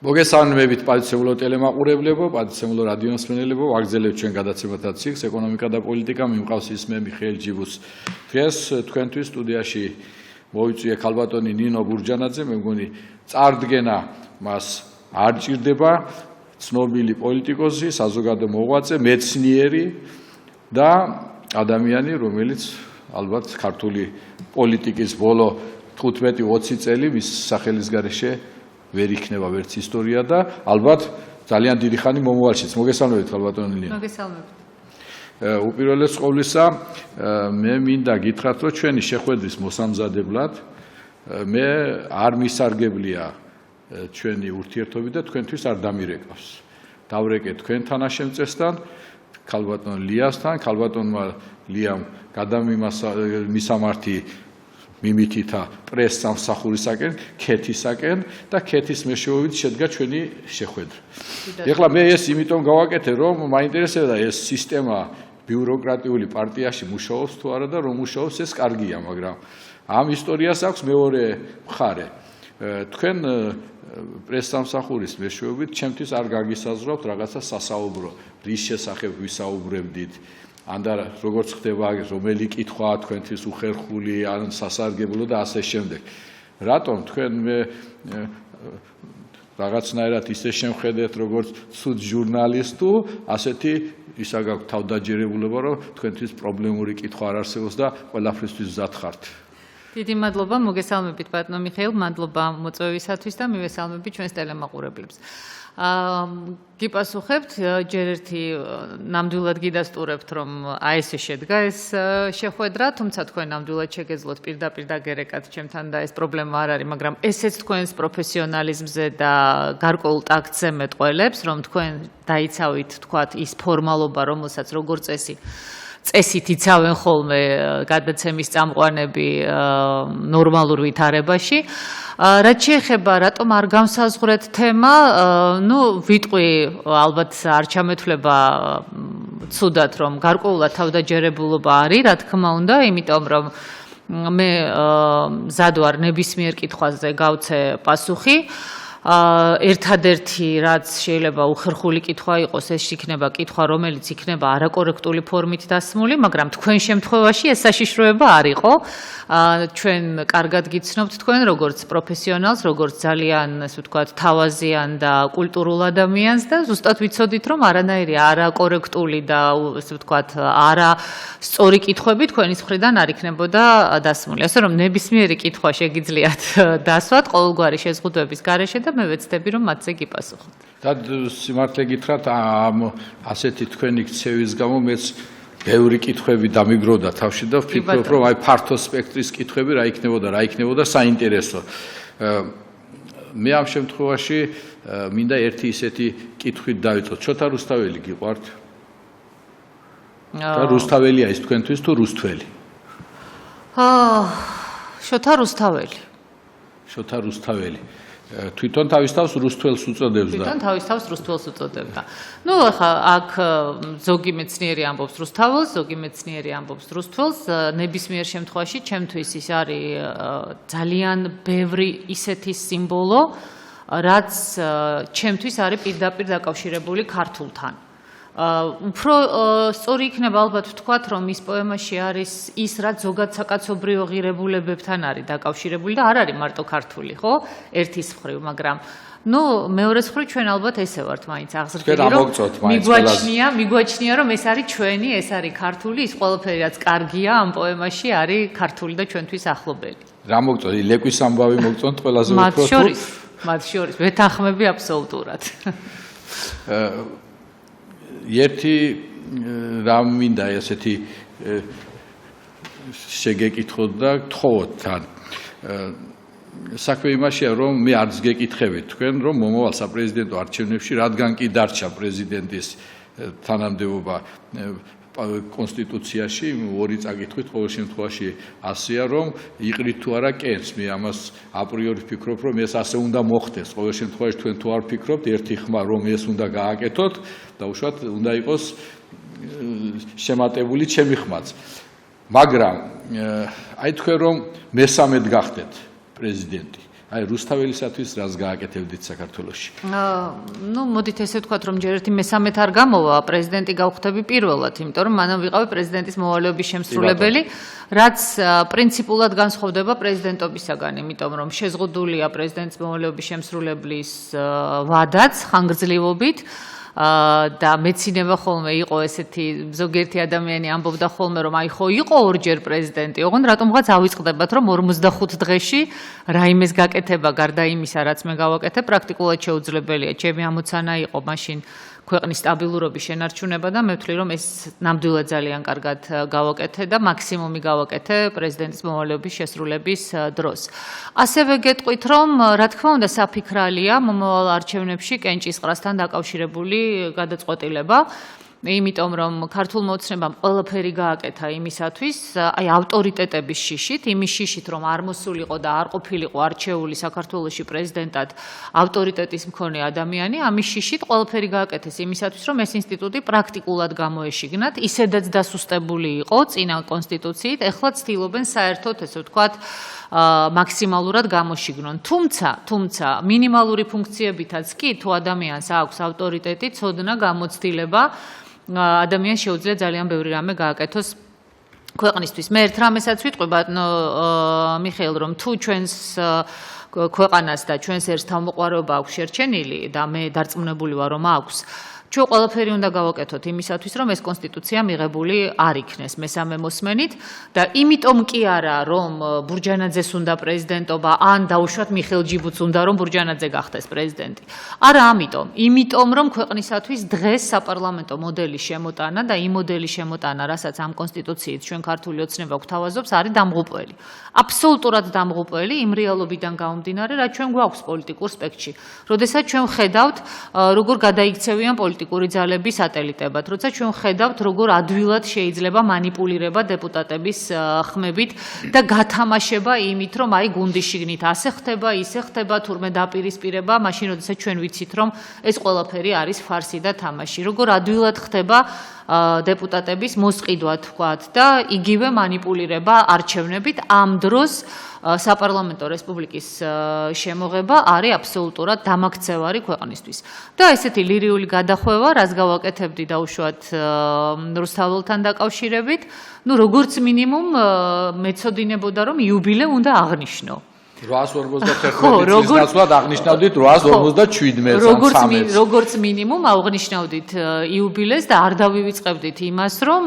მოგესალმებით პატივცემულო ტელემაყურებლებო, პატივცემულო რადიომსმენელებო, ვაგრძელებთ ჩვენ გადაცემათა ციკლს ეკონომიკა და პოლიტიკა, მიმყავს ის მე მიხეილ ჯიბუს. დღეს თქვენთვის სტუდიაში მოვიწვიე ქალბატონი ნინო გურჯანაძე, მე მგონი წარდგენა მას არ ჭირდება, ცნობილი პოლიტიკოსი, საზოგადო მოღვაწე, მეცნიერი და ადამიანი, რომელიც ალბათ ქართული პოლიტიკის ბოლო 15-20 წელი მის სახელის გარეშე ვერ იქნება ვერც ისტორია და ალბათ ძალიან დიდი ხანი მომავალშიც. მოგესალმებით ქალბატონი ნინო. მოგესალმებით. უპირველეს ყოვლისა, მე მინდა გითხრათ, რომ ჩვენი შეხვედრის მოსამზადებლად მე არ მისარგებლია ჩვენი ურთიერთობი და თქვენთვის არ დამირეკავს. დავრეკეთ თქვენ თანაშემწესთან, ქალბატონ ლიასთან, ქალბატონმა ლიამ გადამისამართი მიმითითა პრეს სამსახურისაკენ, ქეთისაკენ და ქეთის მეშვეობით შედგა ჩვენი შეხვედრა. ეხლა მე ეს იმიტომ გავაკეთე, რომ მაინტერესებდა ეს სისტემა ბიუროკრატიული პარტიაში მუშაობს თუ არა და რომ მუშაობს ეს კარგია, მაგრამ ამ ისტორიას აქვს მეორე მხარე. თქვენ პრეს სამსახურის მეშვეობით ჩემთვის არ გაგისაზღვრავთ რაღაცა სასაუბრო, რის შესახებ ვისაუბრებდით. ან და როგორც ხდება რომელი კითხვა თქვენთვის უხერხული ან სასარგებლო და ასე შემდეგ. რატომ თქვენ მე რაღაცნაირად ისე შემხედეთ როგორც ცუდ ჟურნალისტ, ასეთი ისა გაქვთ თავდაჯერებულება, რომ თქვენთვის პრობლემური კითხვა არ არსებობს და ყველაფრისთვის მზად ხართ. დიდი მადლობა, მოგესალმებით ბატონო მიხეილ, მადლობა მოწვევისათვის და მივესალმებით ჩვენს ტელემაყურებლებს. გიპასუხებთ, ჯერ ერთი ნამდვილად გიდასტურებთ, რომ აი ესე შედგა ეს შეხვედრა, თუმცა თქვენ ნამდვილად შეგეძლოთ პირდაპირ დაგერეკათ ჩემთან და ეს პრობლემა არ არის, მაგრამ ესეც თქვენს პროფესიონალიზმზე და გარკვეულ ტაქტზე მეტყველებს, რომ თქვენ დაიცავით, თქვათ, ის ფორმალობა, რომელსაც როგორც წესით იცავენ ხოლმე გადაცემის წამყვანები ნორმალურ ვითარებაში. რაც შეეხება, რატომ არ განსაზღვრეთ თემა, ვიტყვი, ალბათ არ ჩამეთვლება ცუდად, რომ გარკვეულად თავდაჯერებულობა არის, რა თქმა უნდა, იმიტომ რომ მე მზად ვარ ნებისმიერ კითხვაზე გავცე პასუხი. ერთადერთი რაც შეიძლება უხერხული კითხვა იყოს, ეს იქნება კითხვა, რომელიც იქნება არაკორექტული ფორმით დასმული, მაგრამ თქვენ შემთხვევაში ეს საშიშროება არ იყო. ჩვენ კარგად გიცნობთ თქვენ როგორც პროფესიონალს, როგორც ძალიან, ასე ვთქვათ, თავაზიან და კულტურულ ადამიანს და ზუსტად ვიცოდით, რომ არანაირი არაკორექტული და ასე ვთქვათ, არასწორი კითხვები თქვენის მხრიდან არ იქნებოდა დასმული. ასე რომ ნებისმიერი კითხვა შეგიძლიათ დასვათ ყოველგვარი შეზღუდვების გარეშე და მე ვეცდები, რომ მათზე გიპასუხოთ. და სიმართლე გითხრათ, ამ ასეთი თქვენი ქცევის გამო მეც ბევრი კითხვები დამიგროვდა თავში და ვფიქრობ, რომ აი ფართო სპექტრის კითხვები რა იქნებოდა საინტერესო. მე ამ შემთხვევაში მინდა ერთი ისეთი კითხვით დავიწყოთ. შოთა რუსთაველი გიყვართ? და რუსთაველია ის თქვენთვის თუ რუსთველი? შოთა რუსთაველი. შოთა რუსთაველი. თვითონ თავის თავს რუსთველს უწოდებს და თვითონ თავის თავს რუსთველს უწოდებდა. ახლა აქ ზოგი მეცნიერი ამბობს რუსთაველს, ზოგი მეცნიერი ამბობს რუსთველს. ნებისმიერ შემთხვევაში ჩემთვის ის არის ძალიან ბევრი ისეთი სიმბოლო, რაც ჩემთვის არის პირდაპირ დაკავშირებული ქართულთან. უფრო სწორი იქნება ალბათ ვთქვათ, რომ ის პოემაში არის ის, რაც ზოგად საკაცობრიო ღირებულებებთან არის დაკავშირებული და არ არის მარტო ქართული, ხო? ერთის მხრივ, მაგრამ მეორეს მხრივ ჩვენ ალბათ ესე ვართ მაინც აღზრდილი, რომ მიგვაჩნია, რომ ეს არის ჩვენი, ეს არის ქართული, ის ყველაფერი რაც კარგია ამ პოემაში არის ქართული და ჩვენთვის ახლობელი. რა მოგწონთ? ლეკვის ამბავი მოგწონთ ყველაზე უფრო? მათ შორის ვეთანხმები აბსოლუტურად. ერთი რამ მინდა ესეთი შეგეკითხოთ და გთხოვოთ თან. საქმე იმაშია, რომ მე არც გეკითხებით თქვენ, რომ მომავალ საპრეზიდენტო არჩევნებში რადგან კი დარჩა პრეზიდენტის თანამდებობა კონსტიტუციაში, ორი წაკითხვით ყოველ შემთხვევაში ასეა, რომ იყრით თუ არა კენს. მე ამას აპრიორი ვფიქრობ, რომ ეს ასე უნდა მოხდეს. ყოველ შემთხვევაში თქვენ თუ არ ვფიქრობთ, ერთი ხმა რომ ეს უნდა გააკეთოთ და უშუალოდ უნდა იყოს შემატებული ჩემი ხმაც. მაგრამ აი თქვენ რომ მესამედ გახდეთ პრეზიდენტი, აი რუსთაველისათვის რას გააკეთებდით საქართველოში? ну, მოდით ესე ვთქვათ, რომ ჯერ ერთი მესამედ არ გამოვა, პრეზიდენტი გავხდები პირველად, იმიტომ რომ მანამ ვიყავი პრეზიდენტის მოვალეობის შემსრულებელი, რაც პრინციპულად განსხვავდება პრეზიდენტობისაგან, იმიტომ რომ შეზღუდულია პრეზიდენტის მოვალეობის შემსრულებლის ვადაც ხანგრძლივობით. და მეცინება ხოლმე იყო ესეთი ზოგიერთი ადამიანი ამბობდა ხოლმე რომ აი ხო იყო ორჯერ პრეზიდენტი, ოღონდ რატომღაც ავიწყდებათ რომ 45 დღეში რაიმეს გაკეთება გარდა იმისა, რაც მე გავაკეთე, პრაქტიკულად შეუძლებელია. ჩემი ამოცანა იყო მაშინ ქვეყნის სტაბილურობის შენარჩუნება და მე ვთვლი რომ ეს ნამდვილად ძალიან კარგად გავაკეთე და მაქსიმუმი გავაკეთე პრეზიდენტის მოვალეობის შესრულების დროს. ასევე გეტყვით რომ რა თქმა უნდა საფიქრალია მომავალ არჩევნებში კენჭისყრასთან დაკავშირებული გადაწყვეტილება. იმიტომ რომ ქართულ მოცნებამ ყველაფერი გააკეთა იმისათვის, აი ავტორიტეტების შიშით, იმის შიშით რომ არ მოსულიყო და არ ყოფილიყო არჩეული საქართველოში პრეზიდენტად ავტორიტეტის მქონე ადამიანი, ამის შიშით ყველაფერი გააკეთეს იმისათვის, რომ ეს ინსტიტუტი პრაქტიკულად გამოეშიგნათ, ისედაც დასუსტებული იყო წინა კონსტიტუციით, ეხლა ცდილობენ საერთოდ ესე ვთქვათ მაქსიმალურად გამოშიგნონ. თუმცა მინიმალური ფუნქციებითაც კი თუ ადამიანს აქვს ავტორიტეტი, ცოდნა, გამოცდილება ადამიანს შეუძლია ძალიან ბევრი რამე გააკეთოს ქვეყნისთვის. მე ერთ რამესაც ვიტყვი ბატონო მიხეილ, რომ თუ ჩვენს ქვეყანას და ჩვენს ერთს თავმოყრაობა აქვს შერჩენილი და მე დარწმუნებული ვარ რომ აქვს, ჩვენ ყველაფერი უნდა გავაკეთოთ იმისათვის, რომ ეს კონსტიტუცია მიღებული არ იქნეს მესამე მოსმენით და იმიტომ კი არა, რომ ბურჯანაძეს უნდა პრეზიდენტობა, ან დაუშვათ მიხეილ ჯიბუts უნდა, რომ ბურჯანაძე გახდეს პრეზიდენტი. არა ამიტომ, იმიტომ რომ ქვეყნისათვის დღეს საპარლამენტო მოდელი შემოტანა და იმ მოდელი შემოტანა, რასაც ამ კონსტიტუციით ჩვენ ქართული ოცნება გვთავაზობს, არის დამღუპველი. აბსოლუტურად დამღუპველი იმ რეალობიდან გამომდინარე, რაც ჩვენ გვაქვს პოლიტიკურ სპექტრში. როდესაც ჩვენ ხედავთ, როგორ გადაიქცევიან პოლიტიკური ძალების სატელიტებად, როცა ჩვენ ხედავთ, როგორ ადვილად შეიძლება манипуლირება დეპუტატების ხმებით და გათამაშება იმით, რომ აი გუნდის შიგნით ასე ხდება, ისე ხდება, თურმე დაპირისპირება, მაშინ როდესაც ჩვენ ვიცით, რომ ეს ყველაფერი არის ფარსი და თამაში. როგორ ადვილად ხდება დეპუტატების მოსყიდვა თქვათ და იგივე манипуლირება არჩევნებით, ამ დროს საპარლამენტო რესპუბლიკის შემოღება არის აბსოლუტურად დამაქცევარი ქვეყნისთვის. და ესეთი ლირიული გადახვევა, რას გავაკეთებდი დაუშვათ რუსთაველთან დაკავშირებით, ну როგორც მინიმუმ მეცოდინებოდა რომ იუბილე უნდა აღნიშნო. 851 წლის ნაცვლად აღნიშნავდით 857-ს. როგორც მინიმუმ აღნიშნავდით იუბილეს და არ დავივიწყებდით იმას, რომ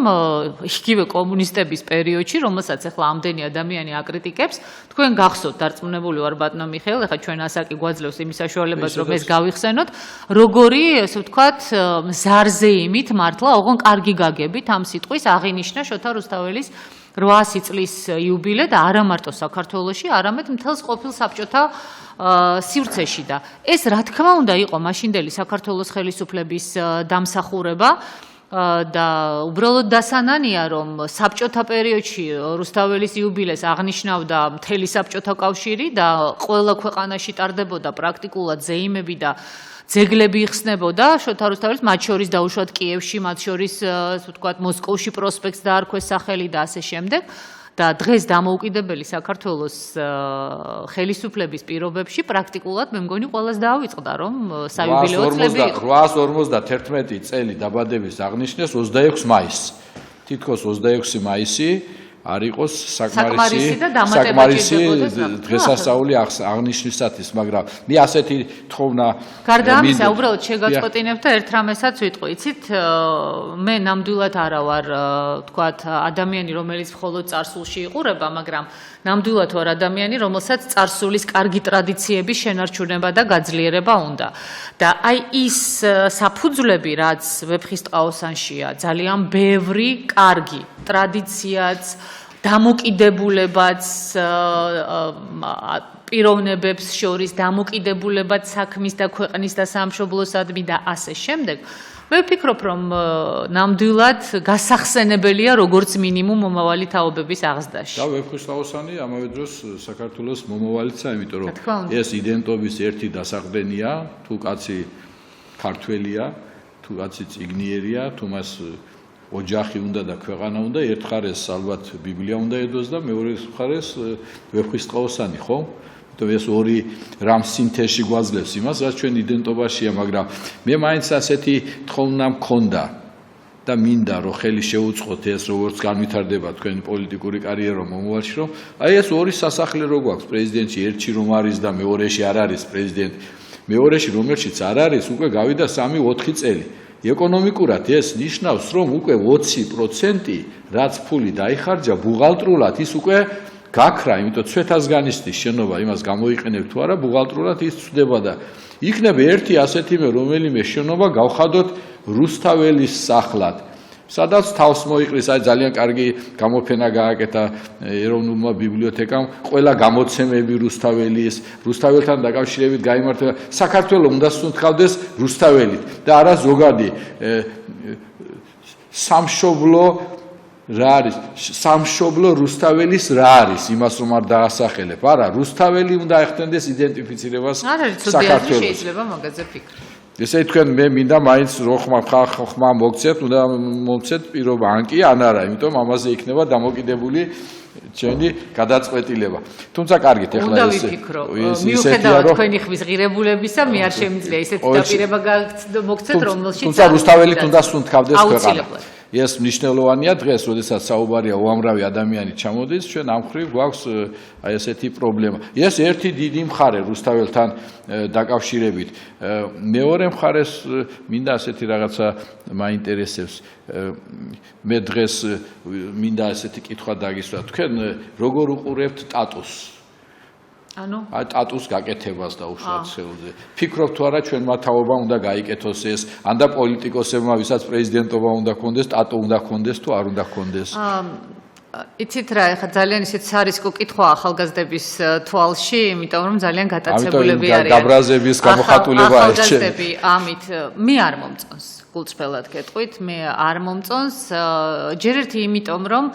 იგივე კომუნისტების პერიოდში, რომელსაც ახლა ამდენი ადამიანი აკრიტიკებს, თქვენ გახსოვთ, დარწმუნებული ვარ ბატონო მიხეილ, ახლა ჩვენ ასაკი გვაძლევს იმის საშუალებას, რომ ეს გავიხსენოთ, როგორი, ესე ვთქვათ, მზარზეიმით მართლა, ოღონდ კარგი გაგებით ამ სიტყვის აღინიშნა შოთა რუსთაველის 800 წლის იუბილე და არა მარტო საქართველოში, არამედ მთელს ყოფილ საბჭოთა სივრცეში და ეს რა თქმა უნდა იყო მაშინდელი საქართველოს ხელისუფლების დამსახურება და უბრალოდ დასანანია რომ საბჭოთა პერიოდში რუსთაველის იუბილეს აღნიშნავდა მთელი საბჭოთა კავშირი და ყველა ქვეყანაში ტარდებოდა პრაქტიკულად ზეიმები და ძეგლები იხსნებოდა შოთა რუსთაველის, მათ შორის დაუშვათ კიევში, მათ შორის ასე ვთქვათ მოსკოვში პროსპექტს დაარქვეს სახელი და ასე შემდეგ. და დღეს დამოუკიდებელი საქართველოს ხელისუფლების პირობებში პრაქტიკულად მე მგონი ყველას დაავიწყდა რომ საიუბილეო წლები 851 წელი დაბადების აღნიშნეს 26 მაისს. თითქოს 26 მაისი არ იყოს საკმარისი დღესასწაული აღნიშნისათვის, მაგრამ მე ასეთი თხოვნა გარდა ამისა, უბრალოდ შეგაწყვეტინებ და ერთ რამესაც ვიტყვი, იცით, მე ნამდვილად არა ვარ, თქვათ, ადამიანი, რომელიც მხოლოდ წარსულში იყურება, მაგრამ ნამდვილად ვარ ადამიანი, რომელსაც წარსულის კარგი ტრადიციების შენარჩუნება და გაძლიერება უნდა. და აი ის საფუძვლები, რაც ვეფხისტყაოსანშია, ძალიან ბევრი კარგი ტრადიციაც დამოკიდებულებაც პიროვნებებს შორის დამოკიდებულებაც საქმის და ქვეყნის და სამშობლოსადმი და ასე შემდეგ. მე ვფიქრობ, რომ ნამდვილად გასახსენებელია როგორც მინიმუმ მომავალი თაობების აღზრდაში. და ვეფხისტყაოსანი ამავე დროს საქართველოს მომავალიცაა, იმიტომ რომ ეს იდენტობის ერთი დასაყრდენია, თუ კაცი ქართველია, თუ კაცი წიგნიერია, თუ მას ოჯახი უნდა და ქვეყანა უნდა, ერთ მხარეს ალბათ ბიბლია უნდა ედოს და მეორე მხარეს ვეფხისტყაოსანი, ხო? იმიტომ ეს ორი რამ სინთეზში გვაძლევს იმას, რაც ჩვენ იდენტობაშია, მაგრამ მე მაინც ასეთი თხოვნა მქონდა და მინდა რომ ხელი შეუწყოთ ეს როგორც განვითარდება თქვენი პოლიტიკური კარიერა მომავალში, რომ აი ეს ორი სასახლე რო გვაქვს პრეზიდენტში, ერთში რომ არის და მეორეში არ არის პრეზიდენტი, მეორეში რომელშიც არ არის, უკვე გავიდა 3-4 წელი. ეკონომიკურად ეს ნიშნავს, რომ უკვე 20% რაც ფული დაიხარჯა ბუღალტრულად, ის უკვე გაქრა, იმიტომ ცვეთასგანისტის შენობა იმას გამოიყენებ თუ არა, ბუღალტრულად ის ცვდება და იქნება ერთი ასეთიმე რომელიმე შენობა გავხადოთ რუსთაველის სახლად. სადაც თავს მოიყრის, აი ძალიან კარგი გამოფენა გააკეთა ეროვნულმა ბიბლიოთეკამ, ყველა გამოცემები რუსთაველთან დაკავშირებით გაიმართება. საქართველოს უნდა სუნთქავდეს რუსთაველით და არა ზოგადი სამშობლო რა არის? სამშობლო რუსთაველის რა არის? იმას რომ არ დაასახელებ. არა, რუსთაველი უნდა ეხდენდეს იდენტიფიცირებას საქართველოს. შეიძლება მაგაზე ფიქრობ. ესე თქვენ მე მინდა მაინც რო ხმა მოგცეთ, უნდა მომცეთ პირობა ან კი ან არა, იმიტომ ამაზე იქნება დამოკიდებული ჩვენი გადაწყვეტილება. თუმცა კარგით, ეხლა უნდა ვიფიქრო. მიუხედავად თქვენი ხმის ღირებულებისა, მე არ შემიძლია ისეთი დაპირება მოგცეთ, რომელშიც თუმცა რუსთაველით უნდა სუნთქავდეს ქვეყანა. ეს მნიშვნელოვანია დღეს, როდესაც საუბარია უამრავი ადამიანი ჩამოდის, ჩვენ ამ ხრივ გვაქვს აი ესეთი პრობლემა. ეს ერთი დიდი მხარე რუსთაველთან დაკავშირებით. მეორე მხარეს მინდა ასეთი რაღაცა მაინტერესებს. მე დღეს მინდა ასეთი კითხვა დაგისვა. თქვენ როგორ უყურებთ სტატუსს? ანუ სტატუს გაკეთებას დაუშვათ შეუძლია. ფიქრობთ თუ არა ჩვენმა თაობამ უნდა გაიკეთოს ეს, ან და პოლიტიკოსებმა, ვისაც პრეზიდენტობა უნდა ქონდეს, სტატუ უნდა ქონდეს თუ არ უნდა ქონდეს? იცით რა, ეხლა ძალიან ისეთ სარისკო კითხვაა ახალგაზრდების თვალში, იმიტომ რომ ძალიან გატაცებულები არიან. გაბრაზების გამოხატულება ეს ახალგაზრდები ამით მე არ მომწონს, გულწრფელად გეტყვით, მე არ მომწონს, ჯერ ერთი იმიტომ რომ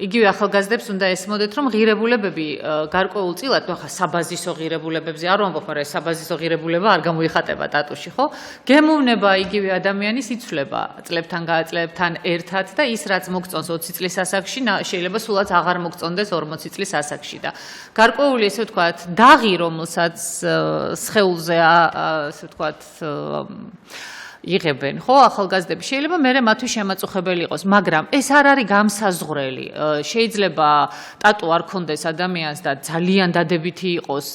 იგივე ახალგაზრდებს უნდა ესმოდეთ, რომ ღირებულებები გარკვეულწილად, ნუ ახლა საბაზისო ღირებულებებზე არ ვამბობ, მაგრამ ეს საბაზისო ღირებულება არ გამოიხატება სტატუსში, ხო? გემოვნება იგივე ადამიანის იცვლება წლებთან გააწლებთან ერთად და ის რაც მოგწონს 20 წლის ასაკში, შეიძლება სულაც აღარ მოგწონდეს 40 წლის ასაკში და გარკვეული ესე ვთქვათ, დაღი, რომელსაც სხეულზე ასე ვთქვათ იღებენ, ხო, ახალგაზრდები შეიძლება მე მათთვის შემაწუხებელი იყოს, მაგრამ ეს არ არის გამსაზღვრელი. შეიძლება სტატუ არ ქონდეს ადამიანს და ძალიან დადებითი იყოს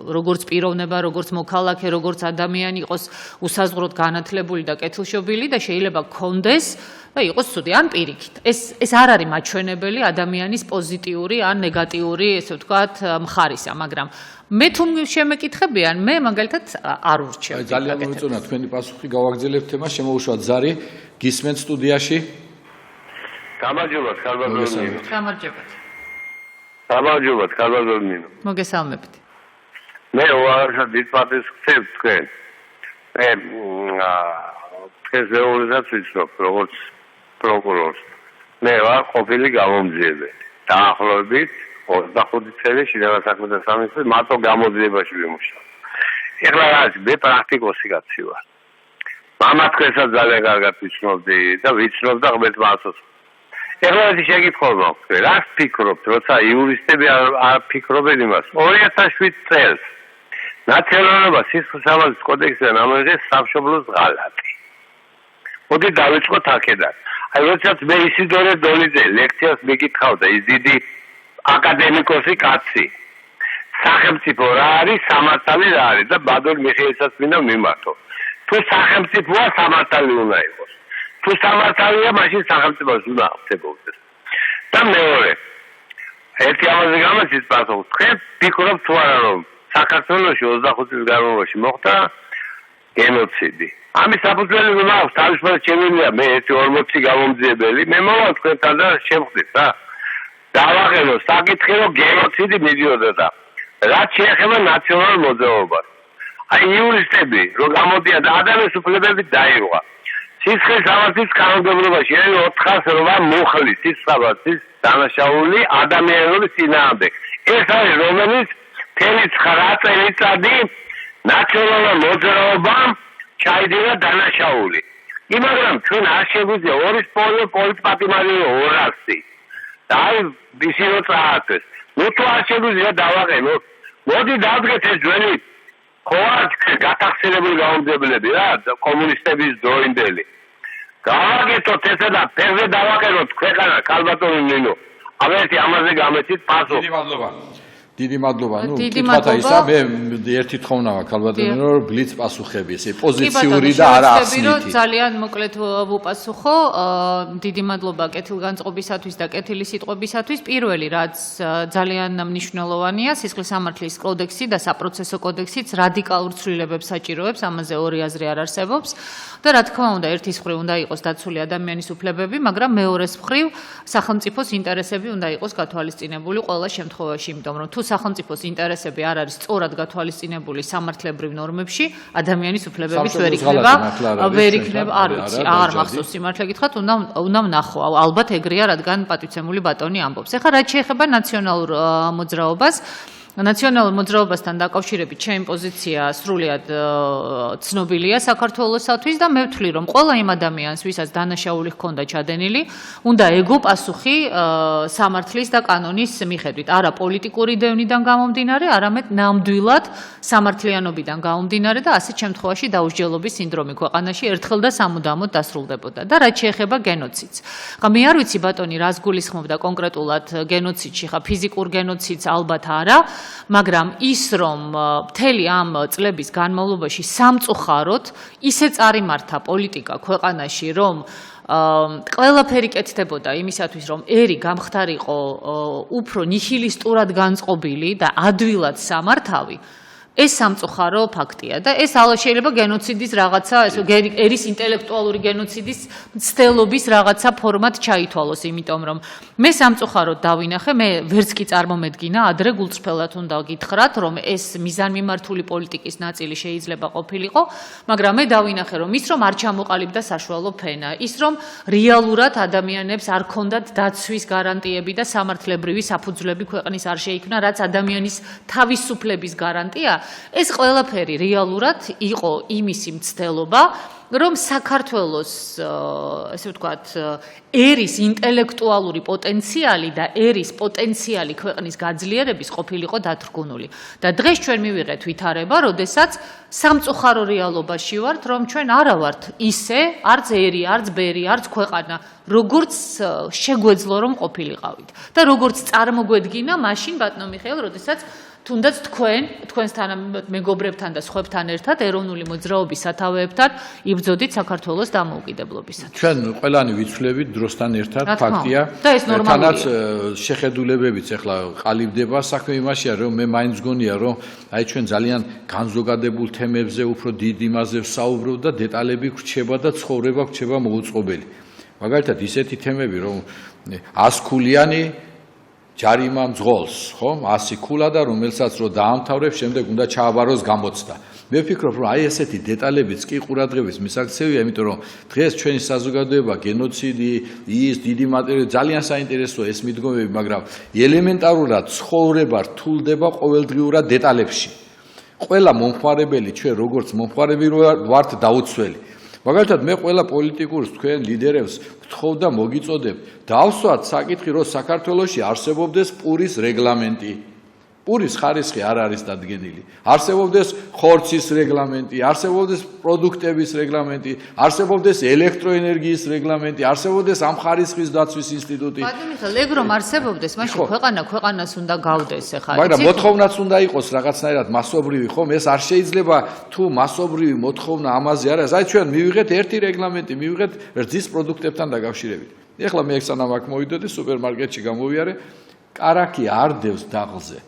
როგორც პიროვნება, როგორც მოქალაქე, როგორც ადამიანი იყოს უსაზღვროდ განათლებული და კეთილშობილი და შეიძლება ქონდეს და იყოს ცუდი ან პირიქით. ეს არ არის მაჩვენებელი ადამიანის პოზიტიური ან ნეგატიური, ესე ვთქვათ, მხარისა, მაგრამ მე თუ შემეკითხებიან, მე მაგალითად არ ურჩევ. ძალიან მომეწონა თქვენი პასუხი, გავაგრძელებთ თემას, შემოუშვათ ზარი, გისმენთ სტუდიაში. გამარჯობათ, კარბაზონინო. გამარჯობათ. გამარჯობათ, კარბაზონინო. მოგესალმებით. მე უარესად დიდ პატივს ვქცევ თქვენ. მე დღეს ეულსაც ვიცნობ, როგორც პროკურორს. მე ვარ ყოფილი გამომძიებელი. დაახლოებით 25 წელი შინაგან საქმეთა სამინისტროში მარტო გამოძიებაში ვიმუშავე. ეხლა რა არის, მე პრაქტიკოსი კაცი ვარ. მამა თქვენსაც ძალიან კარგად ვიცნობდი და ვიცნობ და ღმერთმა აცოცხლო. ეხლა ეს შეკითხვა მაქვს, რას ფიქრობთ, როცა იურისტები არ ფიქრობენ იმას? 2007 წელს ნაციონალურობა სისხლისამართლის კოდექსიდან ამოიღეს სამშობლოს ღალატი. მოდი დავიწყოთ აქედან. აი როდესაც მე ისიდორე დოლიძე ლექციას მეკითხავდა, ის დიდი აკადემიკოსი კაცი. სახელმწიფო რა არის, სამართალი რა არის და ბადურ მიხეილსაც მინდა მიმართო. თუ სახელმწიფოა, სამართალი უნდა იყოს. თუ სამართალია, მაშინ სახელმწიფოს უნდა აღწევდეს. და მეორე, ერთი ამაზე გამაცით პასუხი. თქვენ ფიქრობთ თუ არა, რომ საქართველოში 25 წლის განმავლობაში მოხდა გენოციდი? ამის საფუძველი მაქვს, თავისუფლად შემიძლია მე 40 გამომძიებელი, მე მოვალ თქვენთან და შევხვდით რა. დავაღელო საკითხი, რომ გენოციდი მიდიოდა და რაც შეეხება ნაციონალურ მოძრაობას. აი იურისტები რომ გამოდიან და ადამიანის უფლებებით დაირღვა. სისხლისამართლის კანონმდებლობაში არის 408 მუხლის სისხლისამართლის დანაშაული ადამიანების წინააღმდეგ. ეს არის რომელიც 9 წელიწადი ნაციონალურ მოძრაობამ ჩაიდინა დანაშაული. მაგრამ ჩვენ არ შეგვიძლია ორის პოლიტპატიმარიო 200 და აი ისინი წააწეს. ნუ თუ არ შეგვიძლია დავაყენოთ, მოდი დავდგეთ ეს ძველი ხوار გათახსენებული გაუმჯობლები რა კომუნისტების დროინდელი გავაკეთოთ ესა და ფერზე დავაკეთოთ ქვეყანა ქალბატონი ნინო ამერტი ამაზე გამეცით პასუხი დიდი მადლობა ნუ თვითონ ისა მე ერთი თხოვნა მაქვს ქალბატონი რომ ბლიც პასუხები ესე პოზიციური და არა ახსნითი ძალიან მოკლედ ვუპასუხო დიდი მადლობა კეთილგანწყობისათვის და კეთილი სიტყვებისათვის პირველი რაც ძალიან მნიშვნელოვანია სისხლის სამართლის კოდექსი და საპროცესო კოდექსიც რადიკალურ ცვლილებებს საჭიროებს ამაზე ორი აზრი არ არსებობს და რა თქმა უნდა ერთის მხრივ უნდა იყოს დაცული ადამიანის უფლებები მაგრამ მეორეს მხრივ სახელმწიფოს ინტერესები უნდა იყოს გათვალისწინებული ყველა შემთხვევაში იმიტომ რომ თუ სახელმწიფოს ინტერესები არ არის სწორად გათვალისწინებული სამართლებრივ ნორმებში ადამიანის უფლებების ვერ იქნება არ ვიცი არ მახსოვს სიმართლე გითხრათ უნდა ვნახო ალბათ ეგრეა რადგან პატივცემული ბატონი ამბობს ეხლა რაც შეეხება ნაციონალურ მოძრაობას ნაციონალურ მოძრაობასთან დაკავშირებით ჩემი პოზიცია სრულიად ცნობილია საქართველოსთვის და მე ვთვლი რომ ყველა იმ ადამიანს ვისაც დანაშაული ჰქონდა ჩადენილი უნდა ეგო პასუხი სამართლის და კანონის მიხედვით არა პოლიტიკური დევნიდან გამომდინარე არამედ ნამდვილად სამართლიანობიდან გამომდინარე და ასეთ შემთხვევაში დაუსჯელობის სინდრომი ქვეყანაში ერთხელ და სამუდამოდ დასრულდებოდა და რაც შეეხება გენოციდს ხა მე არ ვიცი ბატონი რას გულისხმობდა კონკრეტულად გენოციდში ხა ფიზიკურ გენოციდს ალბათ არა მაგრამ ის რომ მთელი ამ წლების განმავლობაში სამწუხაროდ ისე წარიმართა პოლიტიკა ქვეყანაში რომ ყველაფერი კეთდებოდა იმისათვის რომ ერი გამხდარიყო უფრო ნიჰილისტურად განწყობილი და ადვილად სამართავი ეს სამწუხარო ფაქტია და ეს შეიძლება გენოციდის რაღაცა ერის ინტელექტუალური გენოციდის მცდელობის რაღაცა ფორმად ჩაითვალოს იმიტომ რომ მე სამწუხაროდ დავინახე მე ვერც კი წარმომედგინა ადრე გულწრფელად უნდა გითხრათ რომ ეს მიზანმიმართული პოლიტიკის ნაწილი შეიძლება ყოფილიყო მაგრამ მე დავინახე რომ ის რომ არ ჩამოყალიბდა საშუალო ფენა ის რომ რეალურად ადამიანებს არ ქონდათ დაცვის გარანტიები და სამართლებრივი საფუძვლები ქვეყნის არ შეიქმნა რაც ადამიანის თავისუფლების გარანტია ეს ყველაფერი რეალურად იყო იმისი მცდელობა რომ საქართველოს ესე ვთქვათ ერის ინტელექტუალური პოტენციალი და ერის პოტენციალი ქვეყნის გაძლიერების ყოფილიყო დათრგუნული და დღეს ჩვენ მივიღეთ ვითარება როდესაც სამწუხარო რეალობაში ვართ რომ ჩვენ არა ვართ ისე არც ერი არც ბერი არც ქვეყანა როგორც შეგვეძლო რომ ყოფილიყავით და როგორც წარმოგვედგინა მაშინ ბატონო მიხეილ როდესაც თუნდაც თქვენს მეგობრებთან და სხვებთან ერთად ეროვნული მოძრაობის სათავეებთან იბრძოდით საქართველოს დამოუკიდებლობისათვის. ჩვენ ყველანი ვიცვლებით დროსთან ერთად ფაქტია. და ეს ნორმალურია. თანაც შეხედულებებიც ახლა ყალიბდება საქმე იმაშია რომ მე მაინც გონია რომ აი ჩვენ ძალიან განზოგადებულ თემებზე უფრო დიდ იმაზე ვსაუბრობ და დეტალები გვრჩება და ცხოვრება გვრჩება მოუწყობელი. მაგალითად ისეთი თემები რომ 100 ქულიანი ჯარიმა მძღოლს, ხო? 100 ქულა და რომელსაც რო დაამთავრებს, შემდეგ უნდა ჩააბაროს გამოცდა. მე ვფიქრობ, რომ აი ესეთი დეტალებიც კი ყურადღების მისაქცევია, იმიტომ რომ დღეს ჩვენი საზოგადოება გენოციდი, ის დიდი მატერიალი ძალიან საინტერესოა ეს მიდგომები, მაგრამ ელემენტარულად ცხოვრება რთულდება ყოველდღიურად დეტალებში. ყველა მომხმარებელი ჩვენ როგორც მომხმარები ვართ დაუცველი. მაგალითად მე ყველა პოლიტიკურს თქვენ ლიდერებს ვთხოვ და მოგიწოდებ დავსვათ საკითხი რომ საქართველოში არსებობდეს პურის რეგლამენტი პურის ხარისხი არ არის დადგენილი არსებობდეს ხორცის რეგლამენტი არსებობდეს პროდუქტების რეგლამენტი არსებობდეს ელექტროენერგიის რეგლამენტი არსებობდეს ამ ხარისხის დაცვის ინსტიტუტი ბატონო მიხეილ ეგ რომ არსებობდეს მაშინ ქვეყანას უნდა გავდეს ახლა მაგრამ მოთხოვნაც უნდა იყოს რაღაცნაირად მასობრივი ხომ ეს არ შეიძლება თუ მასობრივი მოთხოვნა ამაზე არის აი ჩვენ მივიღეთ ერთი რეგლამენტი მივიღეთ რძის პროდუქტებთან დაკავშირებით ეხლა მე სანამ აქ მოვიდოდი სუპერმარკეტში გამოვიარე კარაქი არ დევს დაღლზე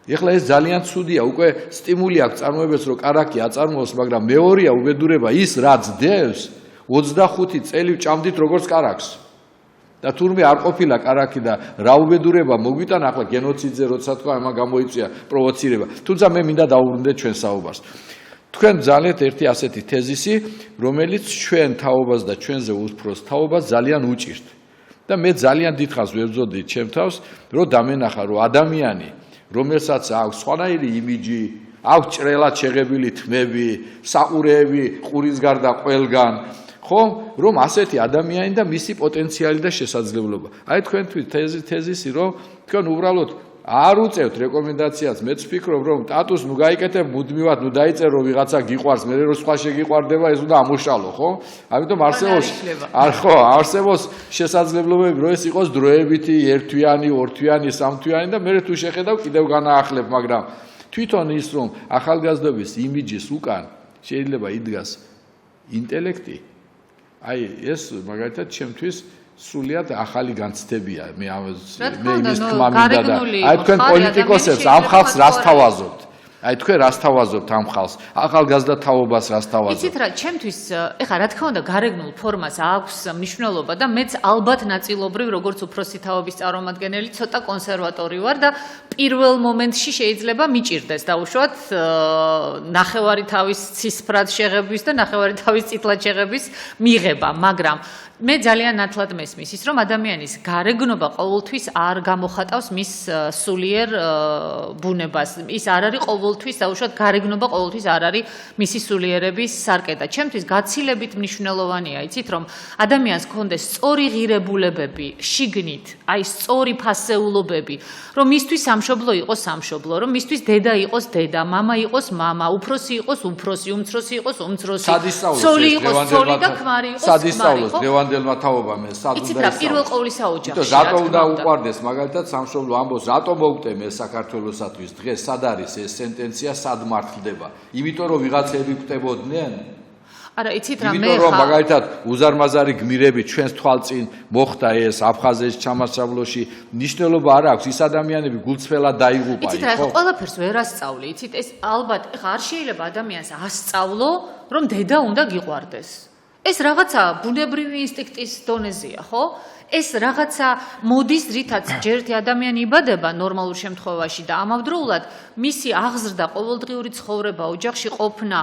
ეხლა ეს ძალიან ცუდია, უკვე სტიმული აქვს წარმოებებს, რომ კარაქი აწარმოოს, მაგრამ მეორეა უბედურება ის, რაც დევს 25 წელი ვჭამდით როგორც კარაქს. და თურმე არ ყოფილა კარაქი და რა უბედურება მოგვიტანა ახლა გენოციდზე, როცა თქვა, ამან გამოიწვია პროვოცირება. თუმცა მე მინდა დავუბრუნდეთ ჩვენ საუბარს. თქვენ ძალეთ ერთი ასეთი თეზისი, რომელიც ჩვენ თაობას და ჩვენზე უსფროს თაობას ძალიან უჭირთ. და მე ძალიან დიდხანს ვებრძოდი ჩემ თავს, რომ დამენახა, რომ ადამიანი რომელსაც აქვს სხვანაირი იმიჯი, აქვს ჭრელად შეღებილი თმები, საყურეები ყურის გარდა ყველგან, ხო? რომ ასეთი ადამიანი და მისი პოტენციალი და შესაძლებლობა. აი თქვენთვის თეზისი, რომ თქვენ უბრალოდ არ უწევთ რეკომენდაციას, მეც ვფიქრობ, რომ სტატუს ნუ გაიკეთებ, მუდმივად ნუ დაიწერო ვიღაცა გიყვარს, მე რო სხვა შეგიყვარდება, ეს უნდა ამოშალო, ხო? ამიტომ არსებობს შესაძლებლობები, რომ ეს იყოს დროებითი, ერთთვიანი, ორთვიანი, სამთვიანი და მე თუ შეხედავ კიდევ განაახლებ, მაგრამ თვითონ ის რომ ახალგაზრდობის იმიჯის უკან შეიძლება იდგას ინტელექტი, აი ეს მაგალითად ჩემთვის სულიად ახალი განცდებია. მე იმის თქმა მინდა და აი თქვენ პოლიტიკოსებს ამ ხალხს რას თავაზობთ? აი თქვენ რას თავაზობთ ამ ხალხს? ახალგაზრდა თაობას რას თავაზობთ? იცით რა, ჩემთვის ეხლა რა თქმა უნდა გარეგნულ ფორმას აქვს მნიშვნელობა და მეც ალბათ ნაწილობრივ როგორც უფროსი თაობის წარმომადგენელი ცოტა კონსერვატორი ვარ და პირველ მომენტში შეიძლება მიჭირდეს დაუშვათ ნახევარი თავის ცისფრად შეღების და ნახევარი თავის წითლად შეღების მიღება, მაგრამ მე ძალიან ნათლად მესმის ის რომ ადამიანის გარეგნობა ყოველთვის არ გამოხატავს მის სულიერ ბუნებას. ის არ არის ყოველთვის დაუშვათ გარეგნობა ყოველთვის არ არის მისი სულიერების სარკეტა. ჩემთვის გაცილებით მნიშვნელოვანია, იცით რომ ადამიანს ჰქონდეს სწორი ღირებულებები, შიგნით, აი სწორი ფასეულობები, რომ მისთვის სამშობლო იყოს სამშობლო, რომ მისთვის დედა იყოს დედა, მამა იყოს მამა, უფროსი იყოს უფროსი, უმცროსი იყოს უმცროსი, ცოლი იყოს ცოლი და ქმარი იყოს ქმარი, ხო? დელმა თაობამ ეს სად უნდა ისწავლოს. პირველ ყოვლისა ოჯახში. რატო უნდა უყვარდეს მაგალითად სამშობლო ამბობს, რატო მოვკტე მე საქართველოსათვის დღეს სად არის ეს სენტენცია, სად მართლდება? იმიტომ რომ ვიღაცები გვტებოდნენ? არა, იცით რა მე იმიტომ რომ მაგალითად უზარმაზარი გმირები ჩვენს თვალწინ მოხდა ეს აფხაზეთის ჩამასწავლოში, მნიშვნელობა არ აქვს, ის ადამიანები გულწრფელად დაიღუპა. იცით რა, ყველაფერს ვერ ასწავლი, იცით ეს ალბათ ეხა არ შეიძლება ადამიანს ასწავლო, რომ დედა უნდა გიყვარდეს. ეს რაღაცა ბუნებრივი ინსტინქტის დონეზეა, ხო? ეს რაღაცა მოდის, რითაც ჯერ ერთი ადამიანი იბადება ნორმალურ შემთხვევაში და ამავდროულად მისი აღზრდა, ყოველდღიური ცხოვრება, ოჯახში ყოფნა,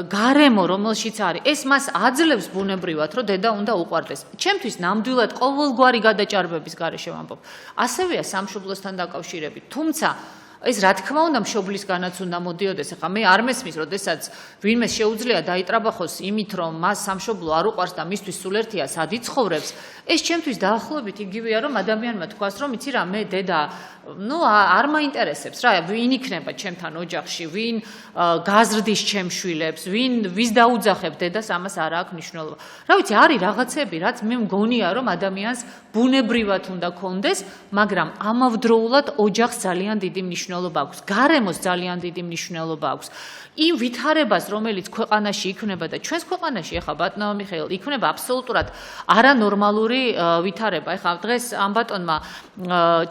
გარემო, რომელშიც არის, ეს მას აძლევს ბუნებრივად, რომ დედა უნდა უყვარდეს. ჩემთვის ნამდვილად ყოველგვარი გადაჭარბების გარეშე ვამბობ. ასევეა სამშობლოსთან დაკავშირებით, თუმცა ეს რა თქმა უნდა მშობლისგანაც უნდა მოდიოდეს. ახლა მე არ მესმის, როდესაც ვინმე შეუძლია დაიტრაბახოს იმით, რომ მას სამშობლო არ უყვარს და მისთვის სულ ერთია სად იცხოვრებს. ეს ჩემთვის დაახლოებით იგივეა, რომ ადამიანმა თქვას, რომ იცი რა, მე დედა არ მაინტერესებს რა, ვინ იქნება ჩემთან ოჯახში, ვინ გაზრდის ჩემ შვილებს, ვის დაუძახებ დედას, ამას არ აქვს მნიშვნელობა. რა ვიცი, არის რაღაცები, რაც მე მგონია, რომ ადამიანს ბუნებრივად უნდა კონდეს, მაგრამ ამავდროულად ოჯახს ძალიან დიდი მნიშვნელობა აქვს, გარემოს ძალიან დიდი მნიშვნელობა აქვს. იმ ვითარებას, რომელიც ქვეყანაში იქნება და ჩვენს ქვეყანაში ახლა ბატონო მიხეილ იქნება აბსოლუტურად არანორმალური ვითარება. ახლა დღეს ამ ბატონმა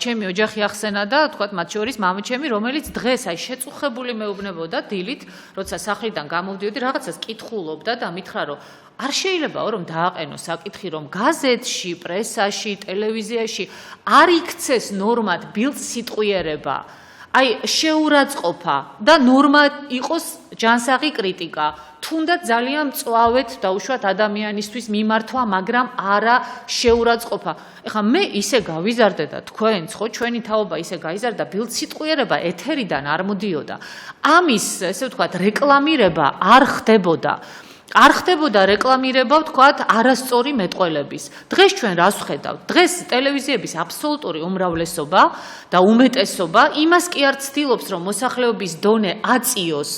ჩემი ოჯახი ახსენა და თქვათ მათ შორის მამაჩემი, რომელიც დღეს აი შეწუხებული მეუბნებოდა დილით, როცა სახლიდან გამოვდიოდი, რაღაცას კითხულობდა და მითხრა, რომ არ შეიძლებაო რომ დააყენო საკითხი, რომ გაზეთში, პრესაში, ტელევიზიაში არ იქცეს ნორმად ბილდსიტყვიერება. აი შეურაცხყოფა და ნორმად იყოს ჯანსაღი კრიტიკა. თუნდაც ძალიან მწვავედ დაუშვათ ადამიანისთვის მიმართვა, მაგრამ არა შეურაცხყოფა. ეხლა მე ისე გავიზარდე და თქვენც ხო ჩვენი თაობა ისე გაიზარდა, ბილდსიტყვიერება ეთერიდან არ მოდიოდა. ამის ესე ვთქვათ რეკლამირება არ ხდებოდა. არ ხდებოდა რეკლამირება, ვთქვათ, არასწორი მეტყველების. დღეს ჩვენ რას ვხედავთ? დღეს ტელევიზიების აბსოლუტური უმრავლესობა და უმეტესობა იმას კი არ ცდილობს, რომ მოსახლეობის დონე აწიოს,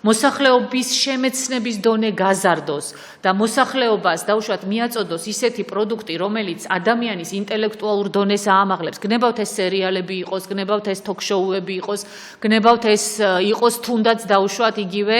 მოსახლეობის შემეცნების დონე გაზარდოს და მოსახლეობას დაუშვათ მიაწოდოს ისეთი პროდუქტი, რომელიც ადამიანის ინტელექტუალურ დონეს აამაღლებს. გნებავთ ეს სერიალები იყოს, გნებავთ ეს ток-შოუები იყოს, გნებავთ ეს იყოს თუნდაც დაუშვათ იგივე